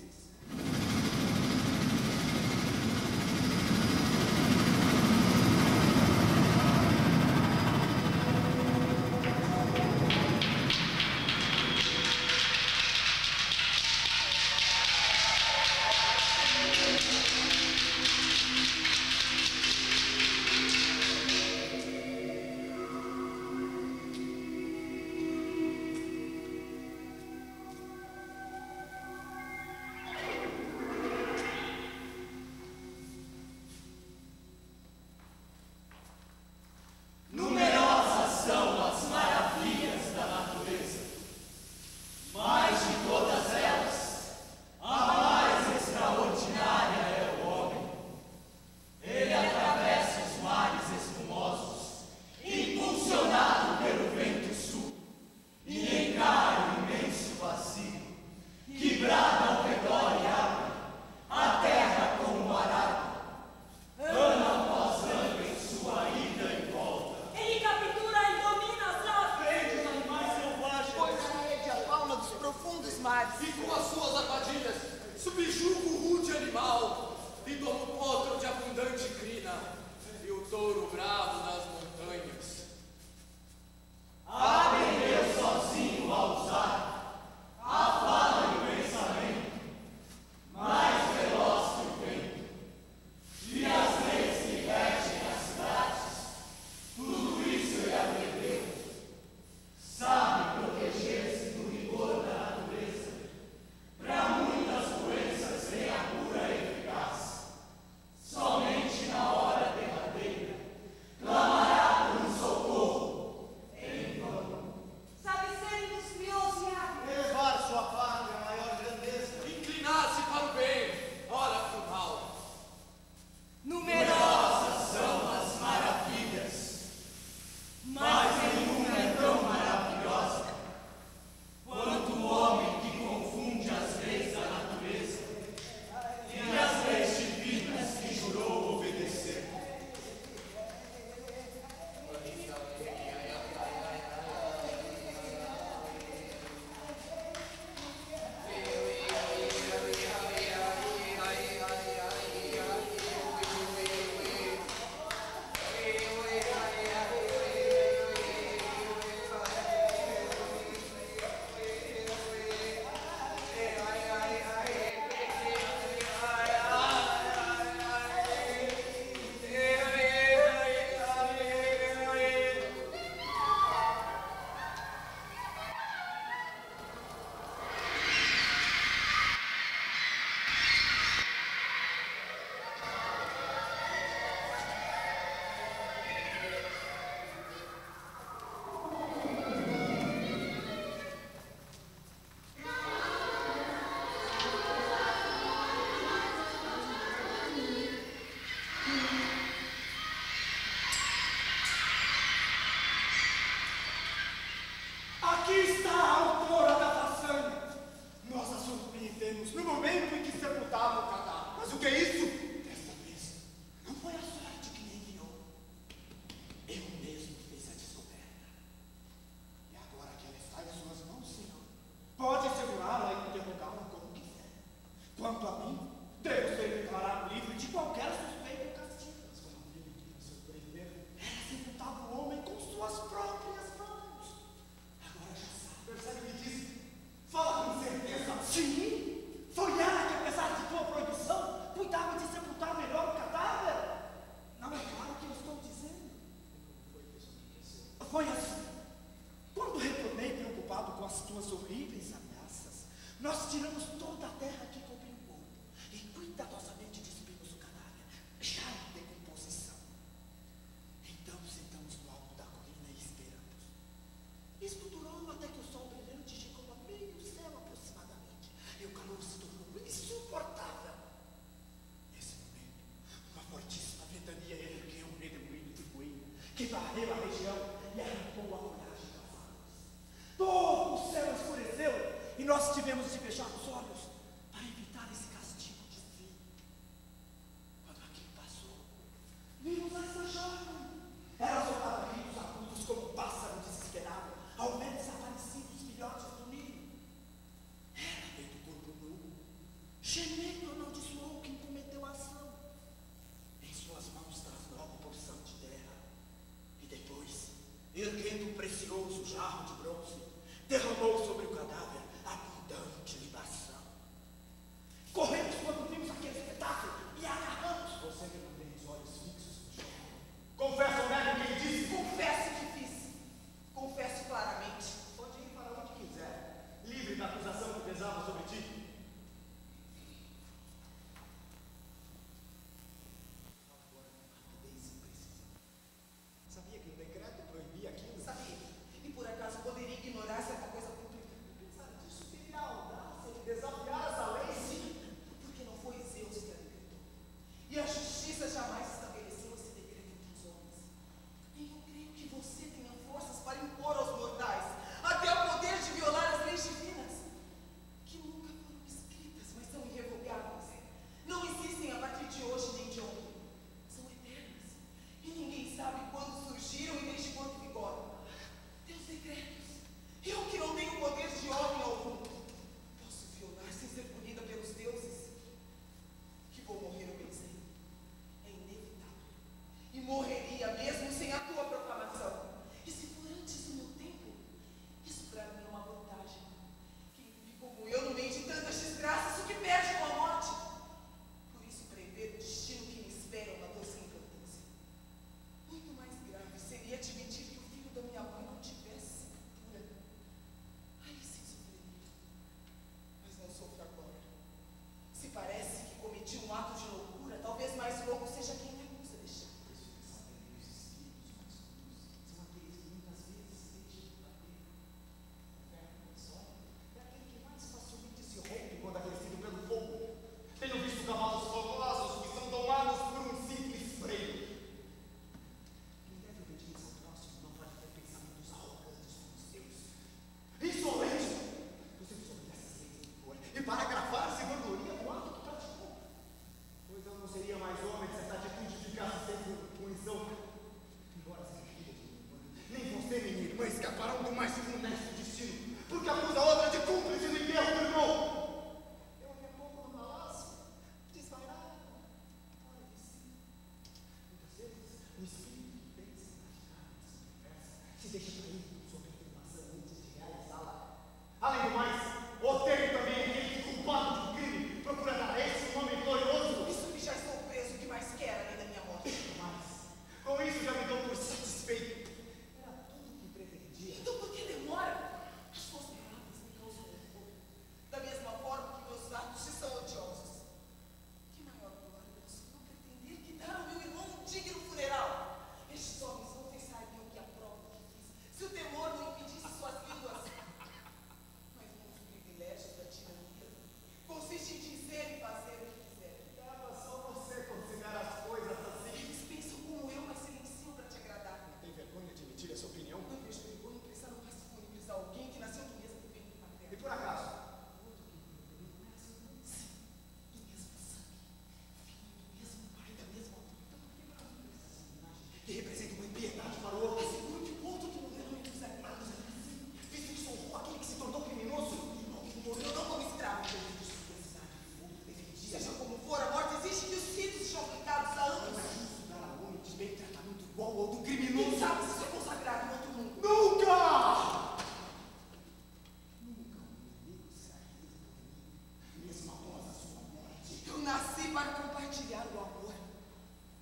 compartilhar o amor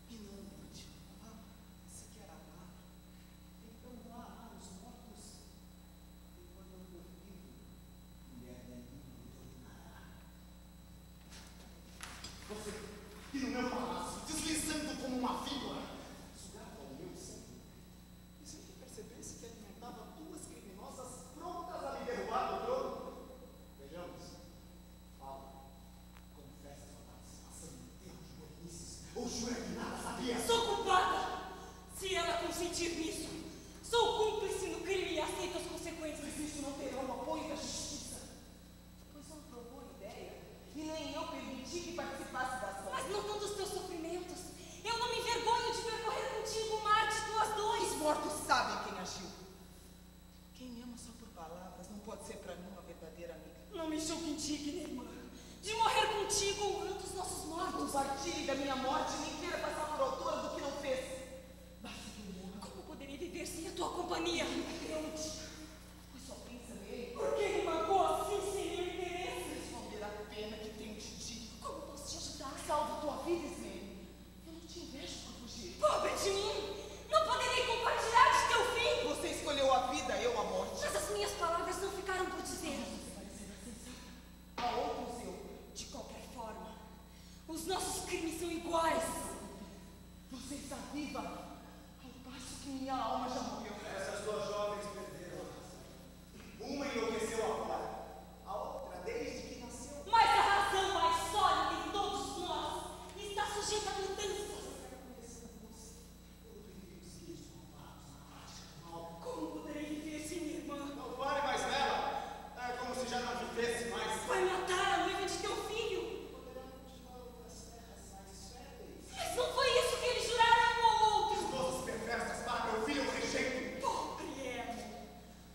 e não o ódio. Se quer amar, então vá amar os mortos. E quando eu for vivo, mulher nenhuma me dominará. Você, que no meu palácio, deslizando como uma víbora, sugava o meu sangue. E sem que percebesse que alimentava duas criminosas prontas a me derrubar do trono. Vejamos. Fala. Confessa sua participação no enterro de Berenices. Ou jura que nada sabia? Sou culpada! Se ela consentir nisso, sou cúmplice no crime e aceito as consequências. Isso não terá o apoio da justiça. Pois não provou ideia. E nem eu permiti que participasse da ação. Mas notando os teus sofrimentos, eu não me envergonho de percorrer contigo o mar de tuas dores. Os mortos sabem quem agiu. Quem me ama só por palavras não pode ser para mim uma verdadeira amiga. Não me julgue indigna, irmã, de morrer contigo honrando os nossos mortos. Compartilhe da minha morte e nem queira passar por autora do que não fez. Basta que eu morra. Como poderia viver sem a tua companhia? Crente, pois só pensa nele. Por que me magoa assim sem meu interesse? Responder a pena que tenho te dito. Como posso te ajudar? Salvo tua vida, Ismene. Eu não te invejo por fugir. Pobre de mim! Não poderei compartilhar de teu fim! Você escolheu a vida, eu a morte. Mas as minhas palavras não ficaram por dizer. A outros eu. De qualquer forma, os nossos crimes são iguais. Você está viva, ao passo que minha alma já morreu. Essas duas jovens perderam a razão. Uma enlouqueceu agora, a outra desde que nasceu. Mas a razão mais sólida em todos nós está sujeita a mudanças. Como poderei viver sem minha irmã? Não pare mais nela. É como se já não vivesse mais. Vai matar a noiva de teu filho. Mas não foi isso que eles juraram um ao outro. Esposas perversas para meu filho, eu rejeito. Pobre ela.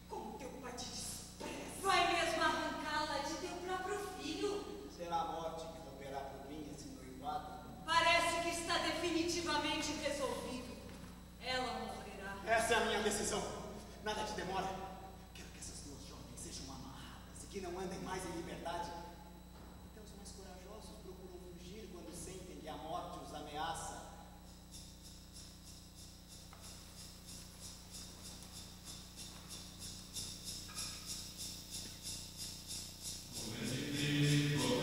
Como teu pai te despreza. Vai mesmo arrancá-la de teu próprio filho? Será a morte que romperá por mim esse noivado? Parece que está definitivamente resolvido. Ela morrerá. Essa é a minha decisão. Nada de demora. Quero que essas duas jovens sejam amarradas e que não andem mais em liberdade. Até os mais corajosos procuram fugir quando sentem que a morte os ameaça. Oh,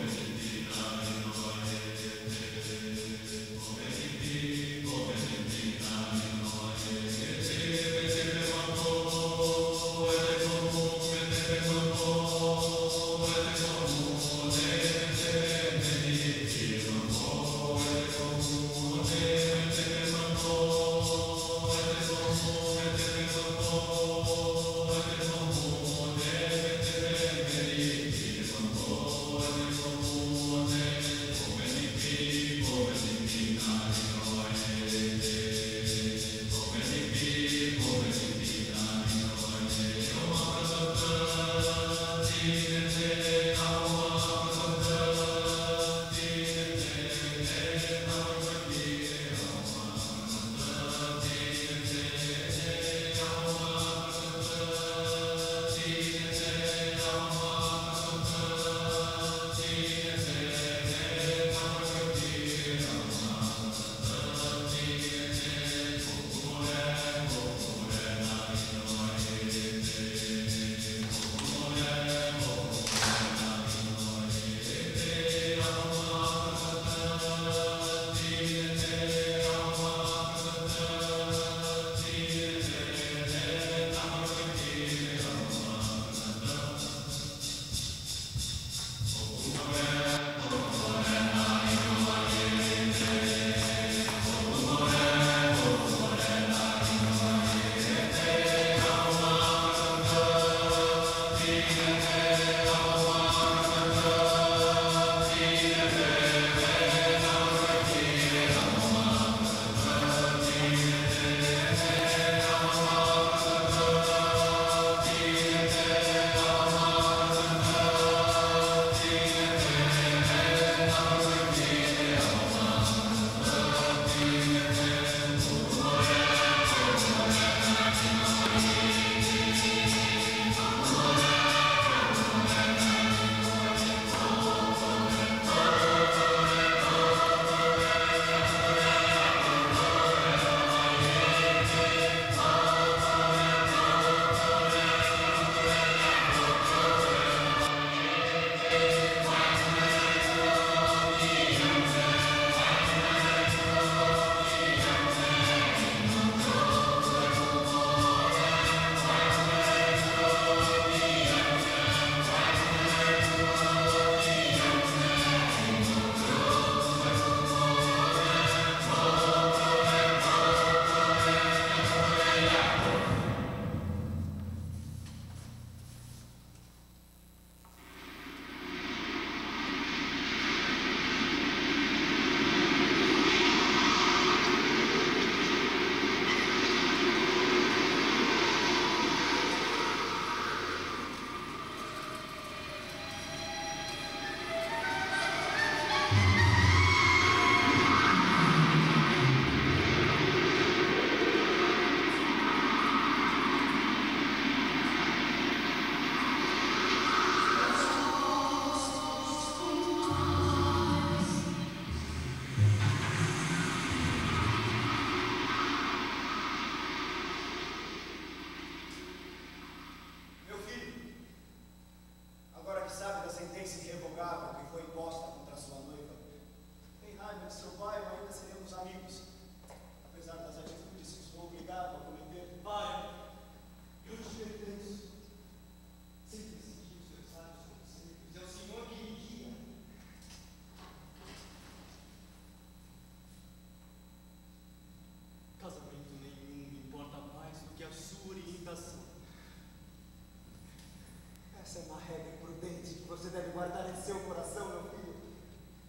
Essa é uma regra prudente que você deve guardar em seu coração, meu filho.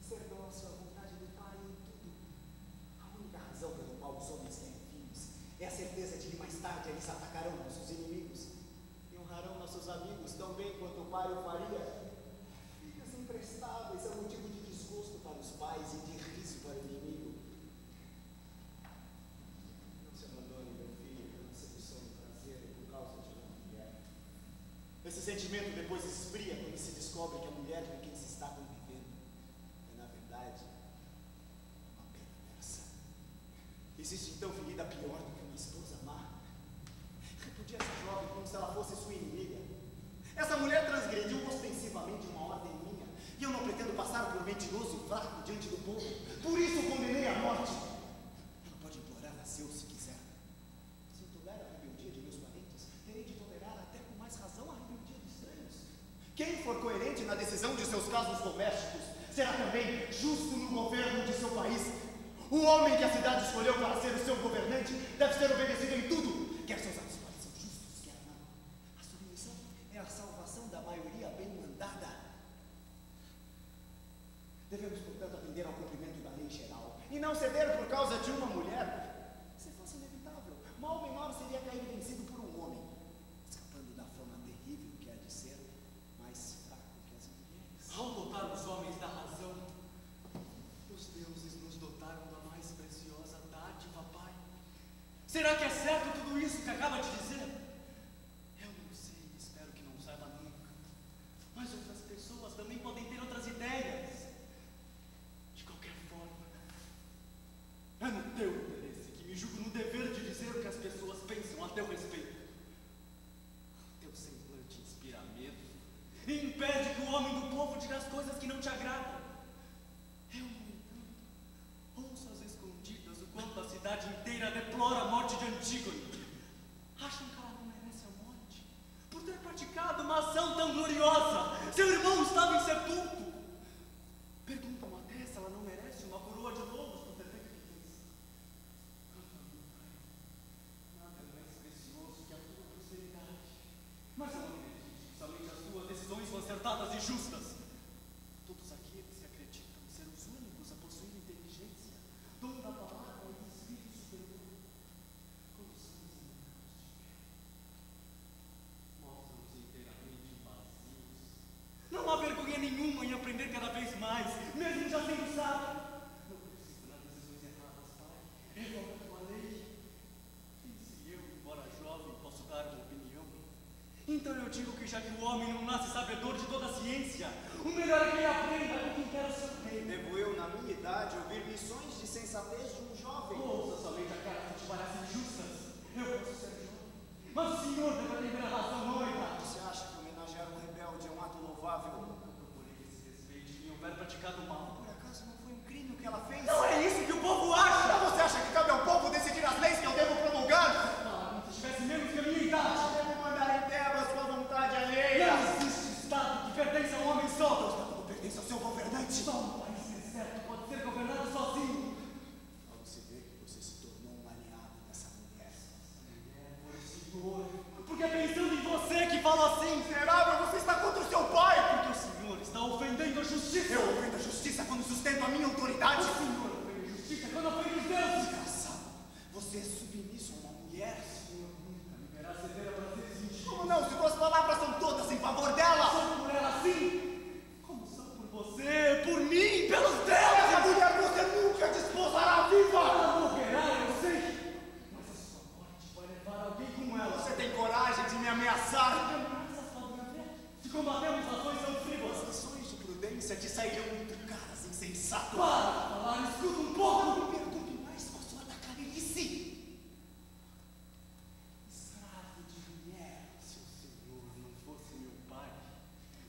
Ser nosso à vontade do Pai em tudo. A única razão pelo qual os homens querem filhos é a certeza de que mais tarde eles atacarão nossos inimigos e honrarão nossos amigos tão bem quanto o pai o faria. Filhos imprestáveis são motivo de desgosto para os pais e de riso para o inimigo. Não se abandone, meu filho, pela sedução do prazer por causa de uma mulher. Esse sentimento depois esfria quando se descobre que a mulher com quem se está convivendo é, na verdade, uma perversa. Existe então ferida pior do que uma esposa má? Repudia essa jovem como se ela fosse sua inimiga. Essa mulher transgrediu ostensivamente uma ordem minha, e eu não pretendo passar por mentiroso e fraco diante do povo. Por isso condenei à morte. Ela pode implorar a Zeus se quiser. Se eu tolero a rebeldia de meus parentes, terei de tolerar até com mais razão a rebeldia de estranhos. Quem for coerente na decisão de seus casos domésticos será também justo no governo de seu país. O homem que a cidade escolheu para ser o seu governante deve ser obedecido em tudo, quer seus atos pareçam justos, quer não. A submissão é a salvação da maioria bem mandada. Devemos, portanto, atender ao cumprimento da lei geral e não ceder por causa de uma mulher. Se fosse inevitável, mal menor seria cair vencido por um homem, escapando da fama terrível que há de ser mais fraco que as mulheres. Ao dotar os homens da razão, os deuses nos dotaram da mais preciosa dádiva, Pai. Será que é certo tudo isso que acaba de dizer? Eu não sei, espero que não saiba nunca. Mas outras pessoas também podem ter outras ideias. De qualquer forma, é no teu interesse que me julgo no dever de dizer o que as pessoas pensam a teu respeito. Teu semblante inspira medo e impede que o homem do povo diga as coisas que não te agradam. Eu, no entanto, ouço às escondidas o quanto a cidade inteira deplora a morte de Antígone. Acham que ela não merece a morte por ter praticado uma ação tão gloriosa. Seu irmão estava em sepulcro. Perguntam até se ela não merece uma coroa de louros por ter feito o que fez. Nada é mais precioso que a tua prosperidade. Mas eu não acredito que somente as tuas decisões são acertadas e justas. Todos aqueles que acreditam ser os únicos a possuir inteligência, dom da palavra e espírito superior, quando são examinados de fé, mostram-se inteiramente vazios. Não há vergonha nenhuma em aprender cada vez mais, mesmo já sendo sábio. Não preciso tomar decisões erradas, Pai. É logo a tua lei. E se eu, embora jovem, posso dar uma opinião? Então eu digo que já que o homem não nasce sabedor de toda a ciência, o melhor é que ele aprenda com quem quer o seu rei. Devo eu, na minha idade, ouvir lições de sensatez de um jovem? Ouça somente aquelas que te parecem justas. Eu posso ser jovem, mas o senhor deve atender a razão, noiva. Você acha que homenagear um rebelde é um ato louvável? Nunca procurei que se respeite quem houver praticado mal. Por acaso não foi um crime o que ela fez? Não é isso que o povo acha! Então você acha que cabe ao povo decidir as leis que eu devo promulgar? Ah, se tivesse menos que a minha idade! Eu devo mandar em Tebas com a vontade alheia! Não existe Estado que pertence a um homem só! O Estado não pertence ao seu governante! Só um país deserto pode ser governado sozinho! Logo se vê que você se tornou um aliado dessa mulher. Por senhor, porque é pensando em você que fala assim! Miserável, você está contra o seu pai! Porque o senhor está ofendendo a justiça! Eu ofendo a justiça quando sustento a minha autoridade! O senhor ofende a justiça quando ofende os deuses! Desgraçado! Você é submisso a uma mulher? O senhor nunca me verá ceder a prazeres íntimos! Como não? Se suas palavras são todas em favor dela! São por ela sim! Como são por você, por mim, pelos deuses! Essa mulher você nunca desposará viva! Ela morrerá, eu sei! Mas a sua morte vai levar alguém como ela! Você tem coragem de me ameaçar? Se combatemos ações tão frívolas, as lições de prudência te sairão muito caras, insensato! Para de falar, escuta um pouco! Me perturbe mais com a sua tacarelice! Escravo de mulher, se o senhor não fosse meu pai,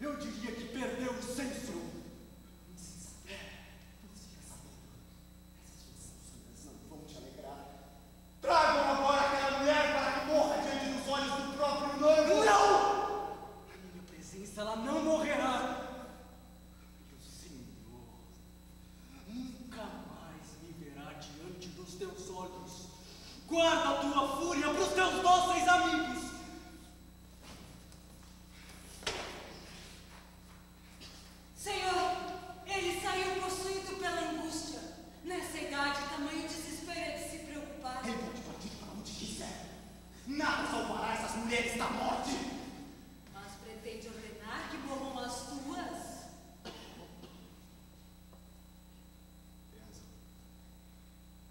eu diria que perdeu o senso! Insensato! Você fica sabendo? Essas suas sanções não vão te alegrar! Tragam agora aquela mulher para que morra diante dos olhos do próprio noivo! Não! Ela não morrerá. E o Senhor nunca mais me verá diante dos teus olhos. Guarda a tua fúria para os teus dóceis amigos.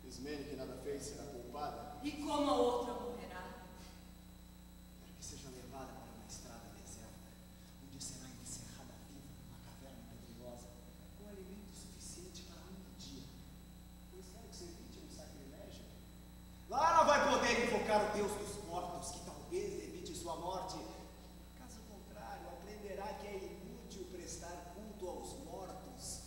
Ismene, que nada fez, será poupada. E como a outra morrerá? Para que seja levada para uma estrada deserta, onde será encerrada viva numa caverna pedregosa, com alimento suficiente para um dia. Pois quero que se evite um sacrilégio. Lá ela vai poder invocar o Deus dos mortos, que talvez evite sua morte. Caso contrário, aprenderá que é inútil prestar culto aos mortos.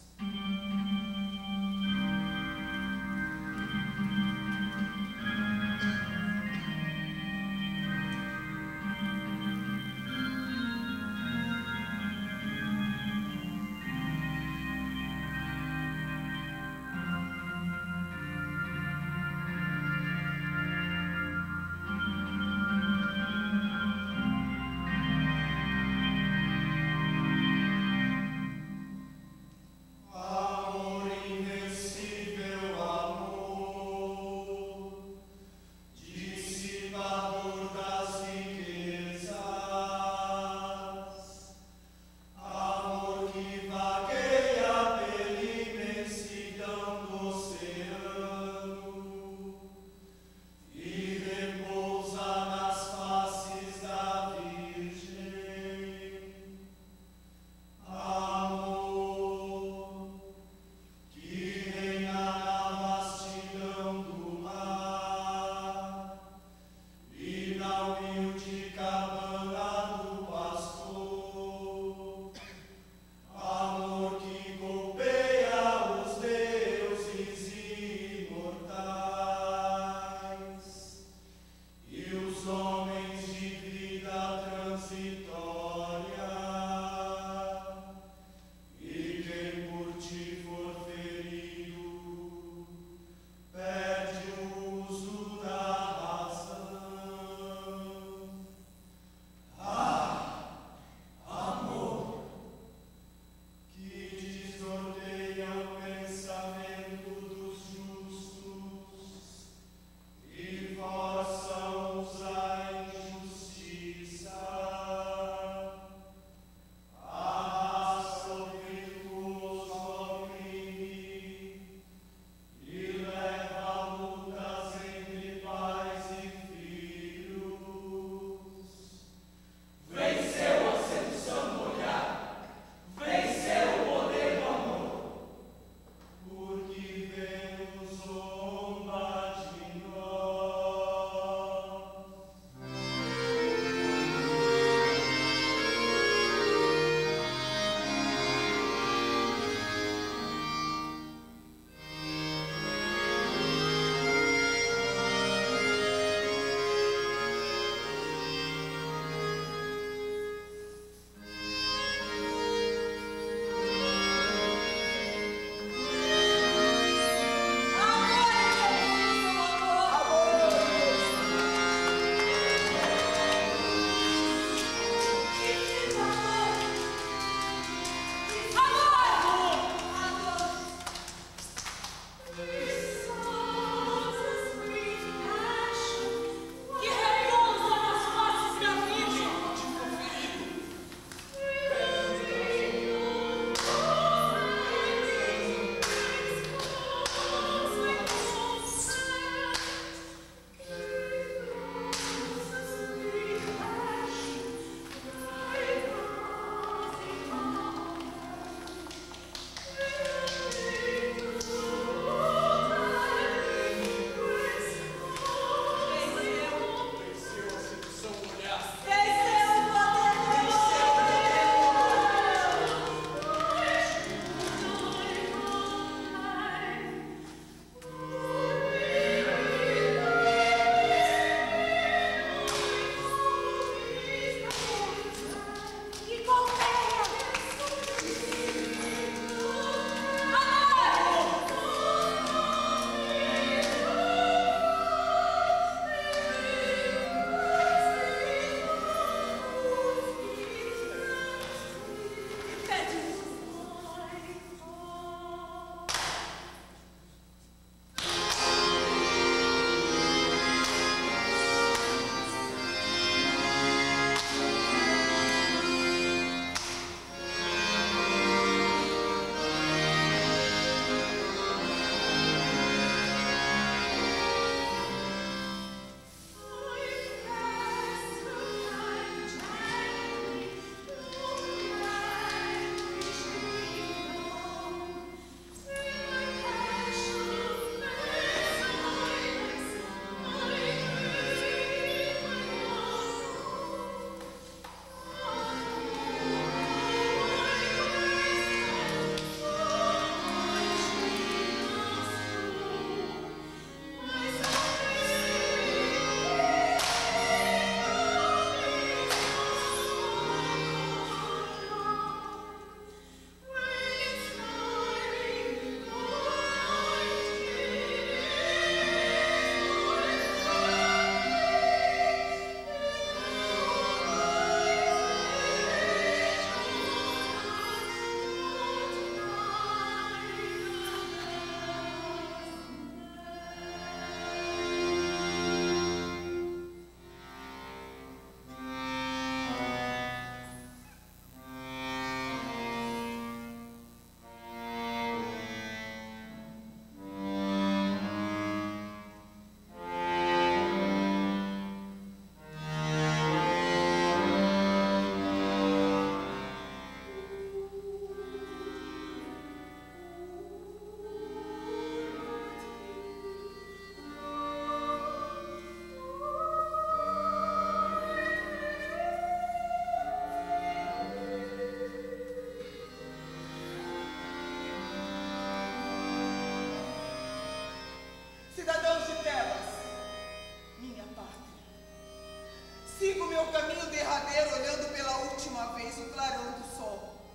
meu caminho derradeiro, olhando pela última vez o clarão do sol.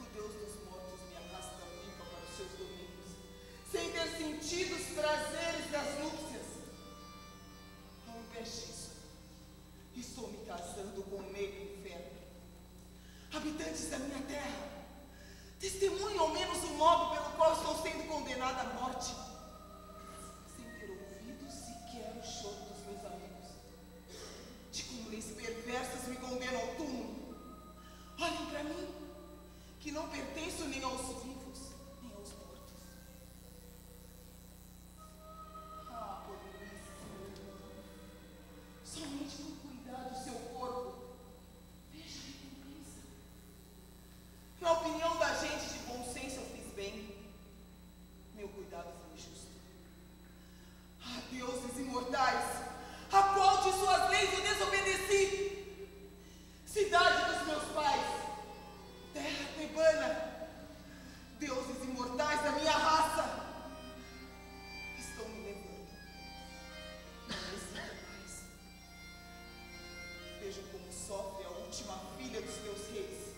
O Deus dos mortos me arrasta viva para os seus domínios, sem ter sentido os prazeres das núpcias. Ao invés disso, estou me casando com o negro inferno. Habitantes da minha terra, testemunhem ao menos o modo pelo qual estou sendo condenada à morte, sem ter ouvido sequer o choro dos meus amigos, de como leis perversas me condenam ao túmulo. Olhem para mim, que não pertenço nem aos vivos, nem aos mortos. Ah, pobríssimo irmão, somente por cuidar do seu corpo, veja a recompensa. Na opinião da gente de bom senso, eu fiz bem. Meu cuidado foi justo. Ah, deuses imortais, a qual de suas leis eu desobedeci? Cidade dos meus pais, terra tebana, deuses imortais da minha raça, estão me levando. Não me sinto mais. Vejam como sofre a última filha dos meus reis.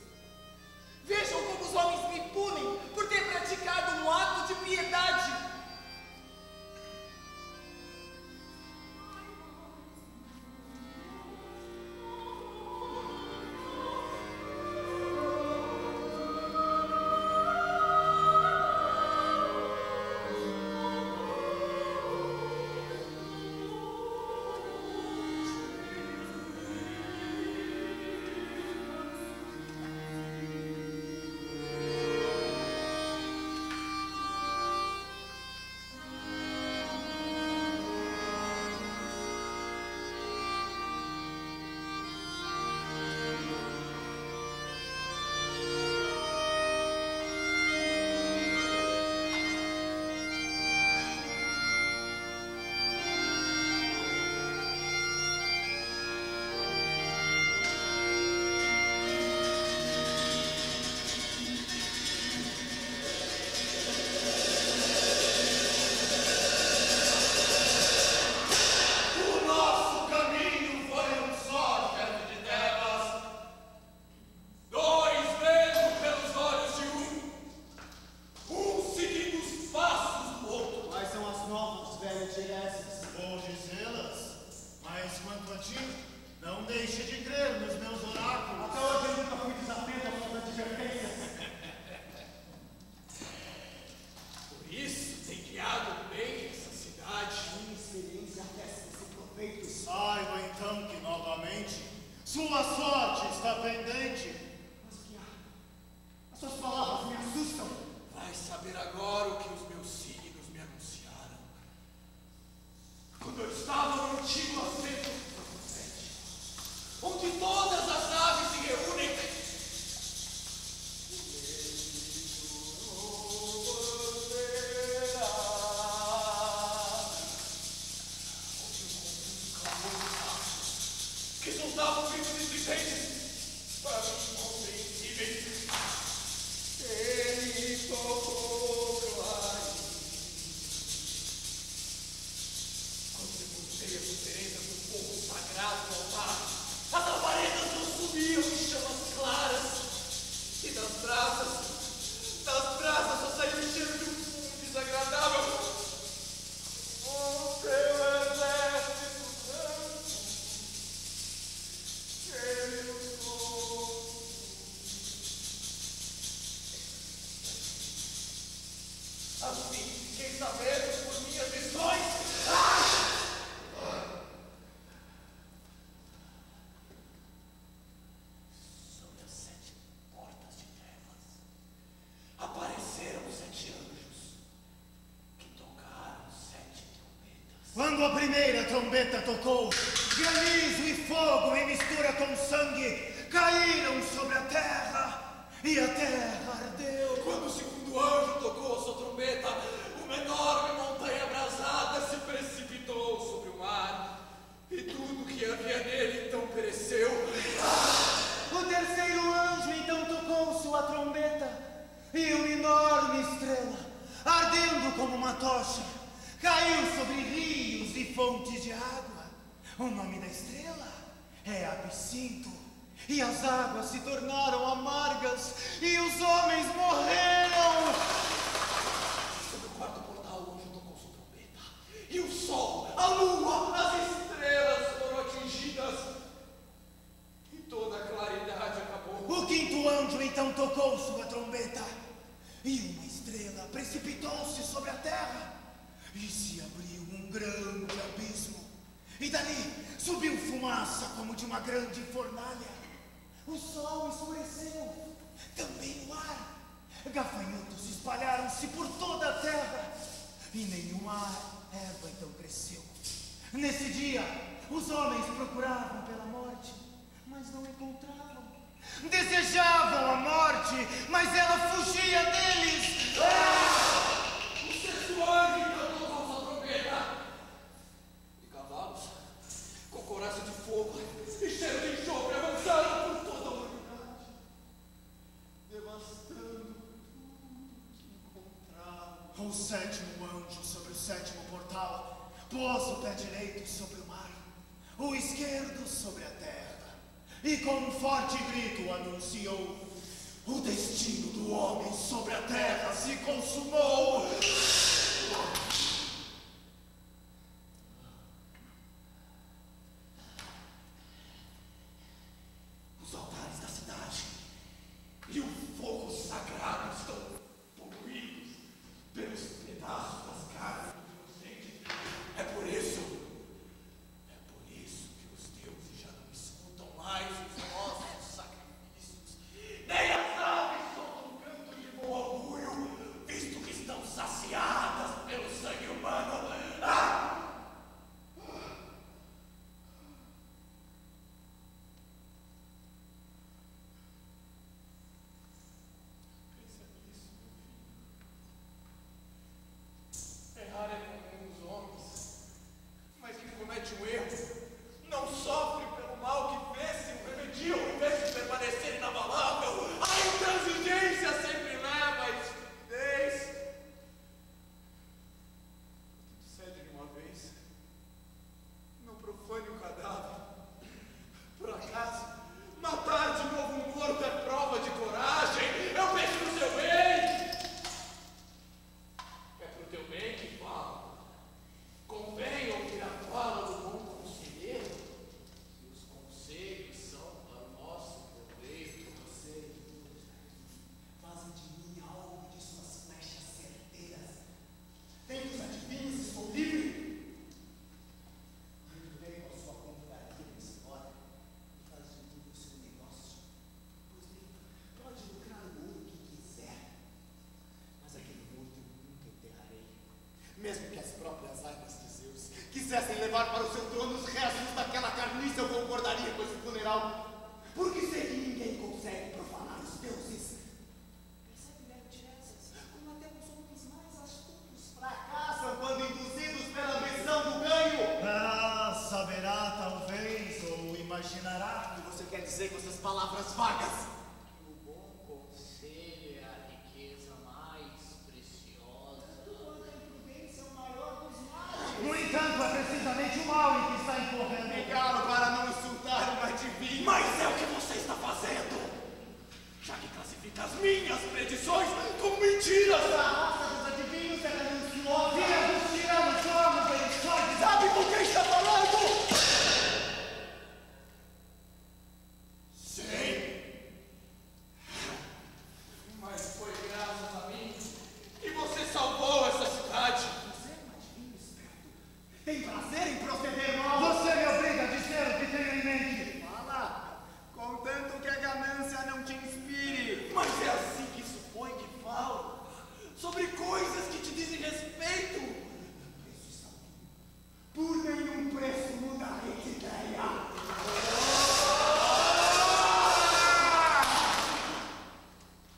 Vejam como os homens me punem por ter praticado um ato de piedade. Sua sorte está pendente. Mas que há? As suas palavras me assustam. Vai saber agora o que os meus signos me anunciaram. Quando eu estava no antigo assento do 7, onde todas as naves se reúnem, que soltavam gritos estridentes para mim incompreensíveis. Ele tocou meu ar. Quando sepultei as diferenças do fogo sagrado no altar, as labaredas não subiam em chamas claras. E das brasas só saiu o cheiro de um fumo desagradável. O teu exército branco, eu sou. Assim fiquei sabendo por minhas visões. Sobre as 7 portas de trevas apareceram 7 anjos que tocaram 7 trombetas. Quando a primeira trombeta tocou, granizo e fogo em mistura com sangue caíram sobre a terra, e a terra ardeu. Quando o segundo anjo tocou a sua trombeta, uma enorme montanha abrasada se precipitou sobre o mar, e tudo que havia nele então pereceu. O terceiro anjo então tocou sua trombeta, e uma enorme estrela, ardendo como uma tocha, caiu sobre rios e fontes de água. O nome da estrela é absinto. E as águas se tornaram amargas e os homens morreram. Sob o quarto portal, o anjo tocou sua trombeta. E o sol, a lua, as estrelas foram atingidas. E toda a claridade acabou. O quinto anjo então tocou sua trombeta. E uma estrela precipitou-se sobre a terra. E se abriu um grande abismo. E dali subiu fumaça como de uma grande fornalha. O sol escureceu, também o ar. Gafanhotos espalharam-se por toda a terra. E nenhuma erva então cresceu. Nesse dia, os homens procuravam pela morte, mas não encontravam. Desejavam a morte, mas ela fugia deles. O sexto anjo cantou com sua trombeta. E cavalos, com coraça de fogo e cheiro de enxofre, avançaram por toda a humanidade, devastando tudo que encontraram. O sétimo anjo sobre o sétimo portal pôs o pé direito sobre o mar, o esquerdo sobre a terra, e com um forte grito anunciou: o destino do homem sobre a terra se consumou. Os altares da cidade e o fogo sagrado estão poluídos pelos pedaços das carnes dos inocentes. É por isso que os deuses já não escutam mais os nossos sacrifícios. Nem as aves soltam um canto de bom orgulho, visto que estão saciadas pelo sangue humano. Errar é comum nos homens, mas quem comete um erro não sofre pelo mal que fez se o remedia ao invés de permanecer inabalável. A intransigência sempre leva à estupidez. Cede de uma vez, não profane o cadáver. Por acaso, matar de novo um morto é prova de coragem. Eu penso no seu bem. É pro teu bem que falo. Convém ouvir a fala do bom conselheiro. E os conselhos são para o nosso proveito. Fazem de mim algo de suas flechas certeiras. Tem os adivinhos, estou livre. Muito bem com a sua confraria nesse hora. E faz de tudo o seu negócio. Pois bem, pode lucrar o ouro que quiser. Mas aquele morto eu nunca enterrarei. Mesmo que as próprias armas de Zeus quisessem levar para o seu trono os restos daquela carniça, eu concordaria com esse funeral. Porque sei que ninguém consegue profanar os deuses. Percebe, Mero Tiresias, como até os homens mais astutos fracassam quando induzidos pela ambição do ganho. Ah, saberá talvez, ou imaginará. O que você quer dizer com essas palavras vagas? O bom conselho é a riqueza mais preciosa. A imprudência é o maior dos males. No entanto, é precisamente o mal em que está incorrendo. Me calo para não insultar uma divina. Mas é o que você está fazendo. Já que classifica as minhas predições como mentiras. A raça dos adivinhos é gananciosa. Filha dos tiranos, homens, eles podem. Sabe com quem está falando? Sei. Mas foi graças a mim que você salvou essa cidade. Você é um adivinho esperto. Tem prazer em proceder mal. Você me obriga a dizer o que tenho em mente. Fala, contanto que a ganância não te inspire. Mas é assim que supõe que falo. Sobre coisas que te dizem respeito. Por nenhum preço mudarei de ideia.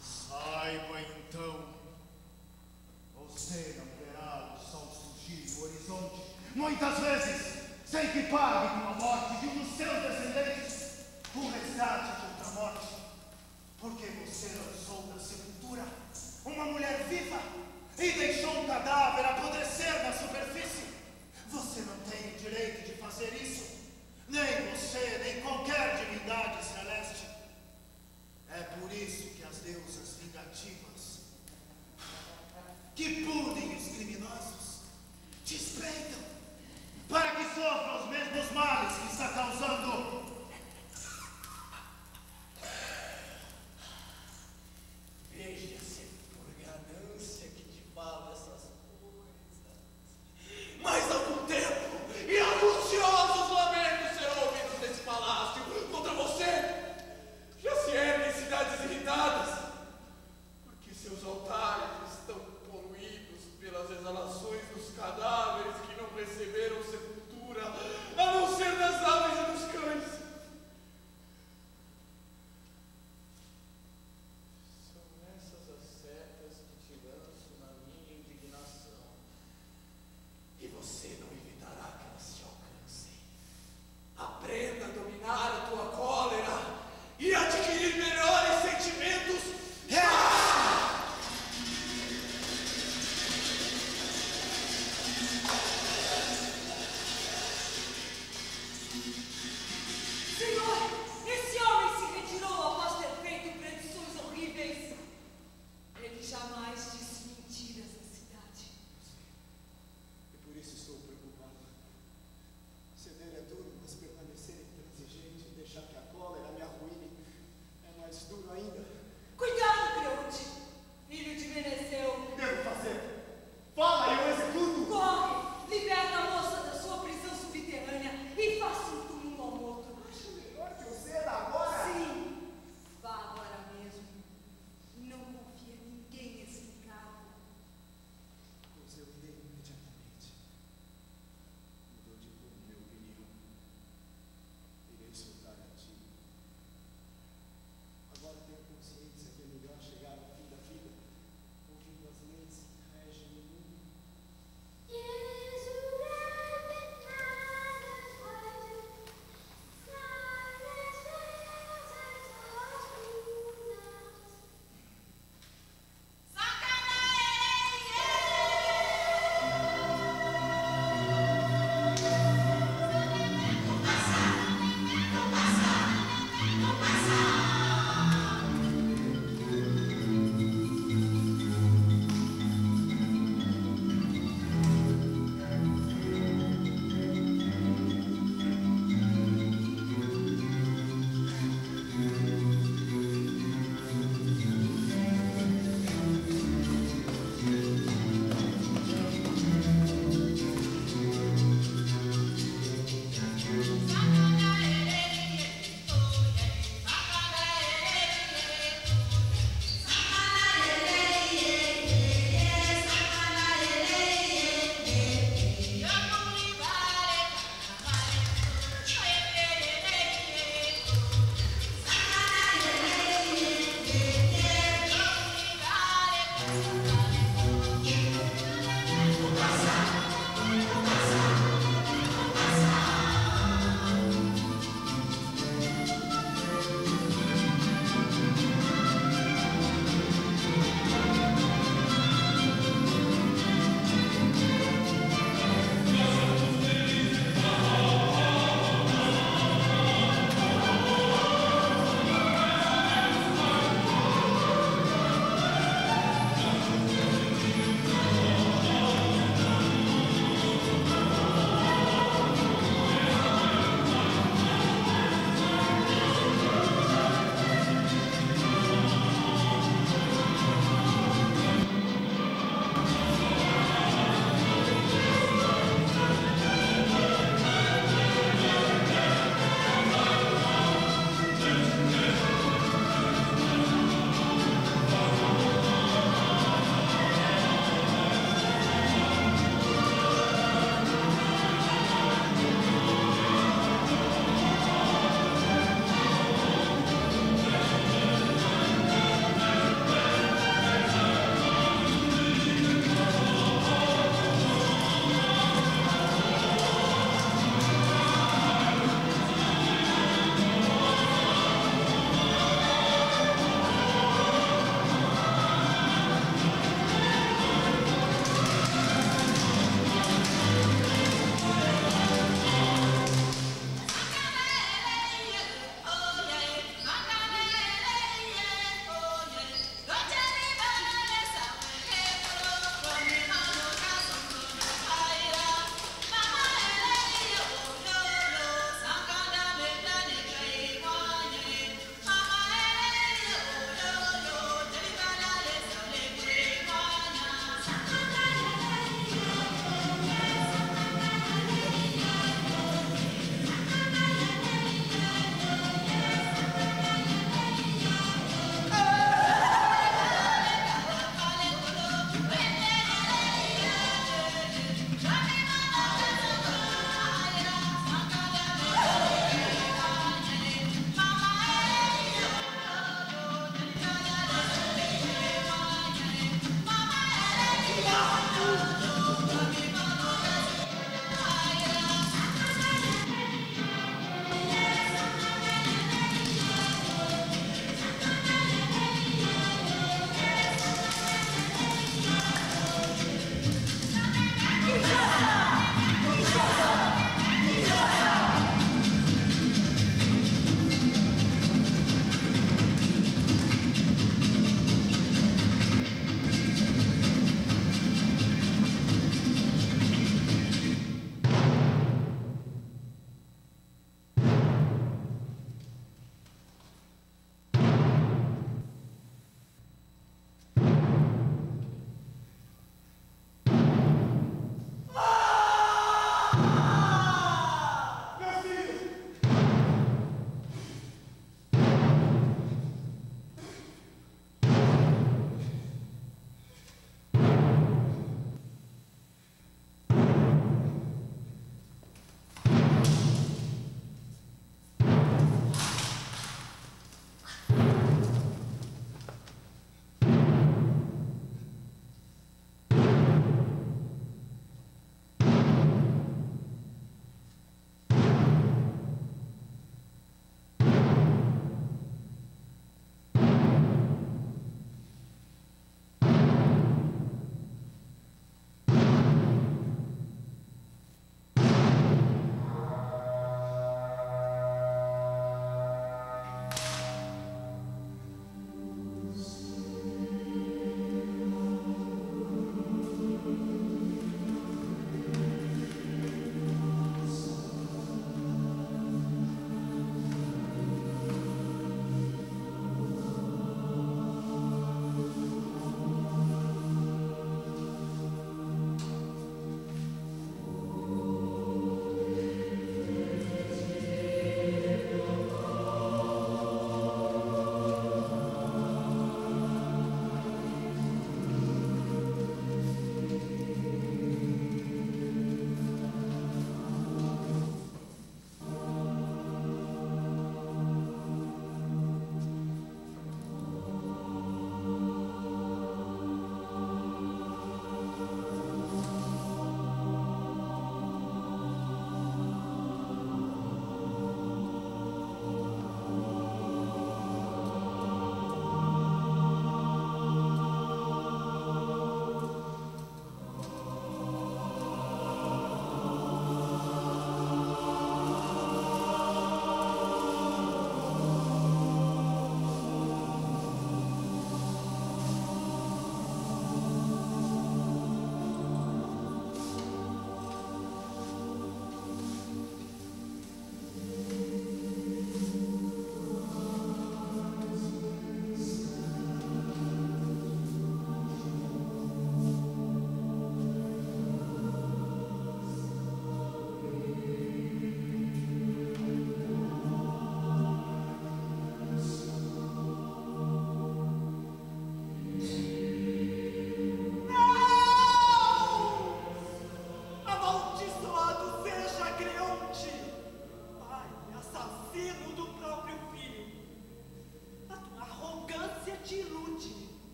Saiba então, você não verá o sol surgir no horizonte, muitas vezes, sem que pague com a morte de um dos seus descendentes o resgate de outra morte, porque você lançou da sepultura uma mulher viva e deixou um cadáver apodrecer na superfície. Você não tem o direito de fazer isso, nem você, nem qualquer males que está causando. Veja se é por ganância que te falo essas coisas. Mas algum tempo e angustiosos lamentos serão ouvidos nesse palácio contra você. Já se erguem cidades irritadas, porque seus altares estão poluídos pelas exalações dos cadáveres que não receberam sepultura, a não ser das aves e dos cães.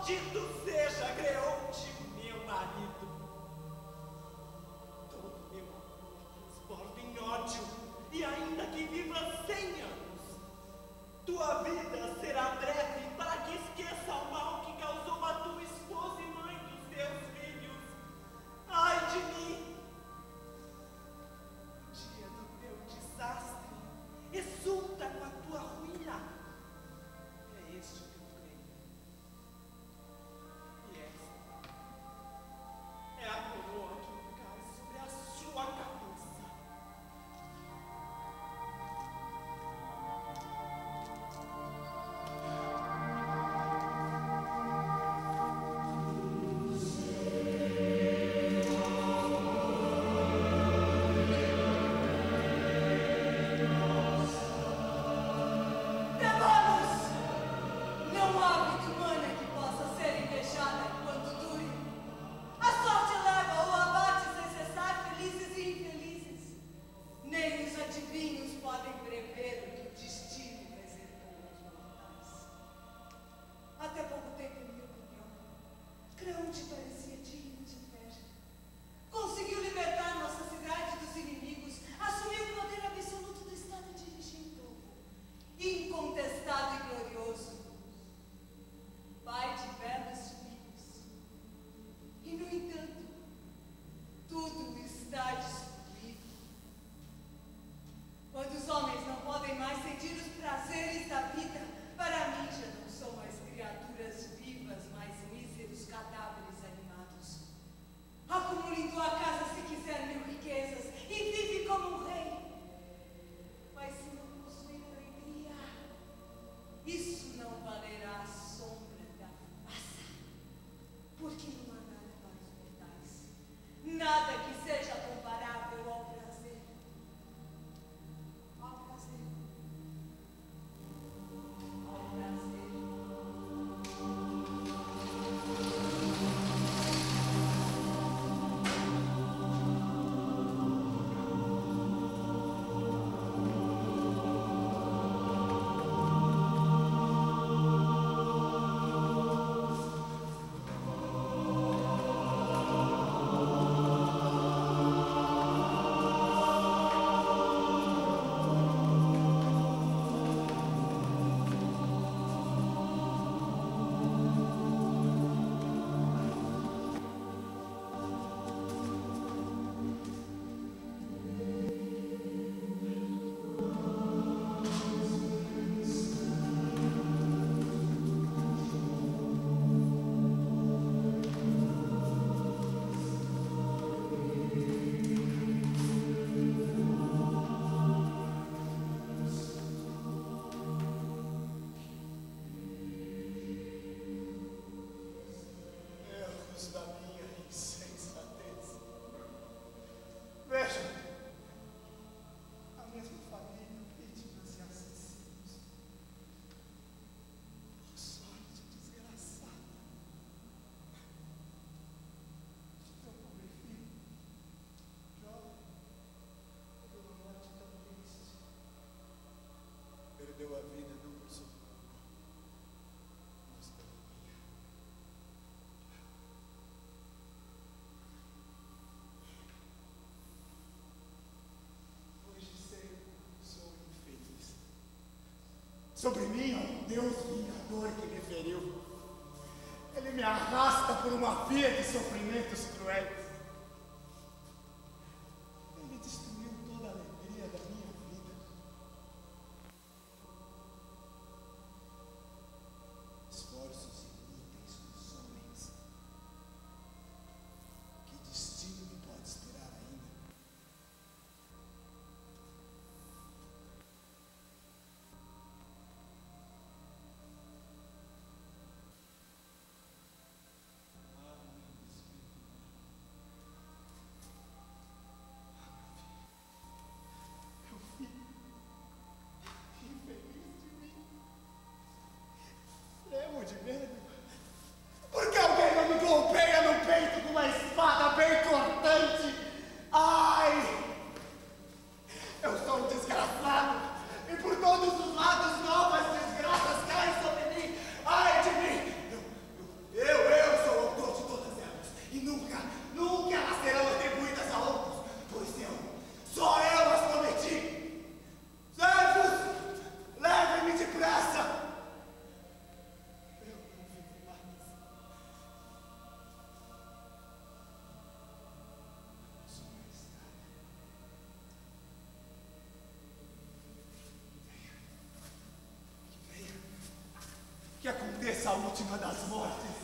Maldito seja Creonte, meu marido. Todo meu amor transborda em ódio, e ainda que viva 100 anos, tua vida será breve para que esqueça o mal que causou a tua esposa e mãe dos teus filhos. Ai de mim! No dia do teu desastre, exulta com a tua ruína. É este o teu prêmio. E esta é a coroa que cai sobre a sua cabeça. Perdeu a vida não por sua culpa, mas pela minha. Hoje sei, sou infeliz. Sobre mim, ó Deus vingador que me feriu. Ele me arrasta por uma via de sofrimentos cruéis. Ele destruiu toda a alegria da minha vida. Esforços inúteis dos homens. Que destino me pode esperar ainda? essa última das mortes.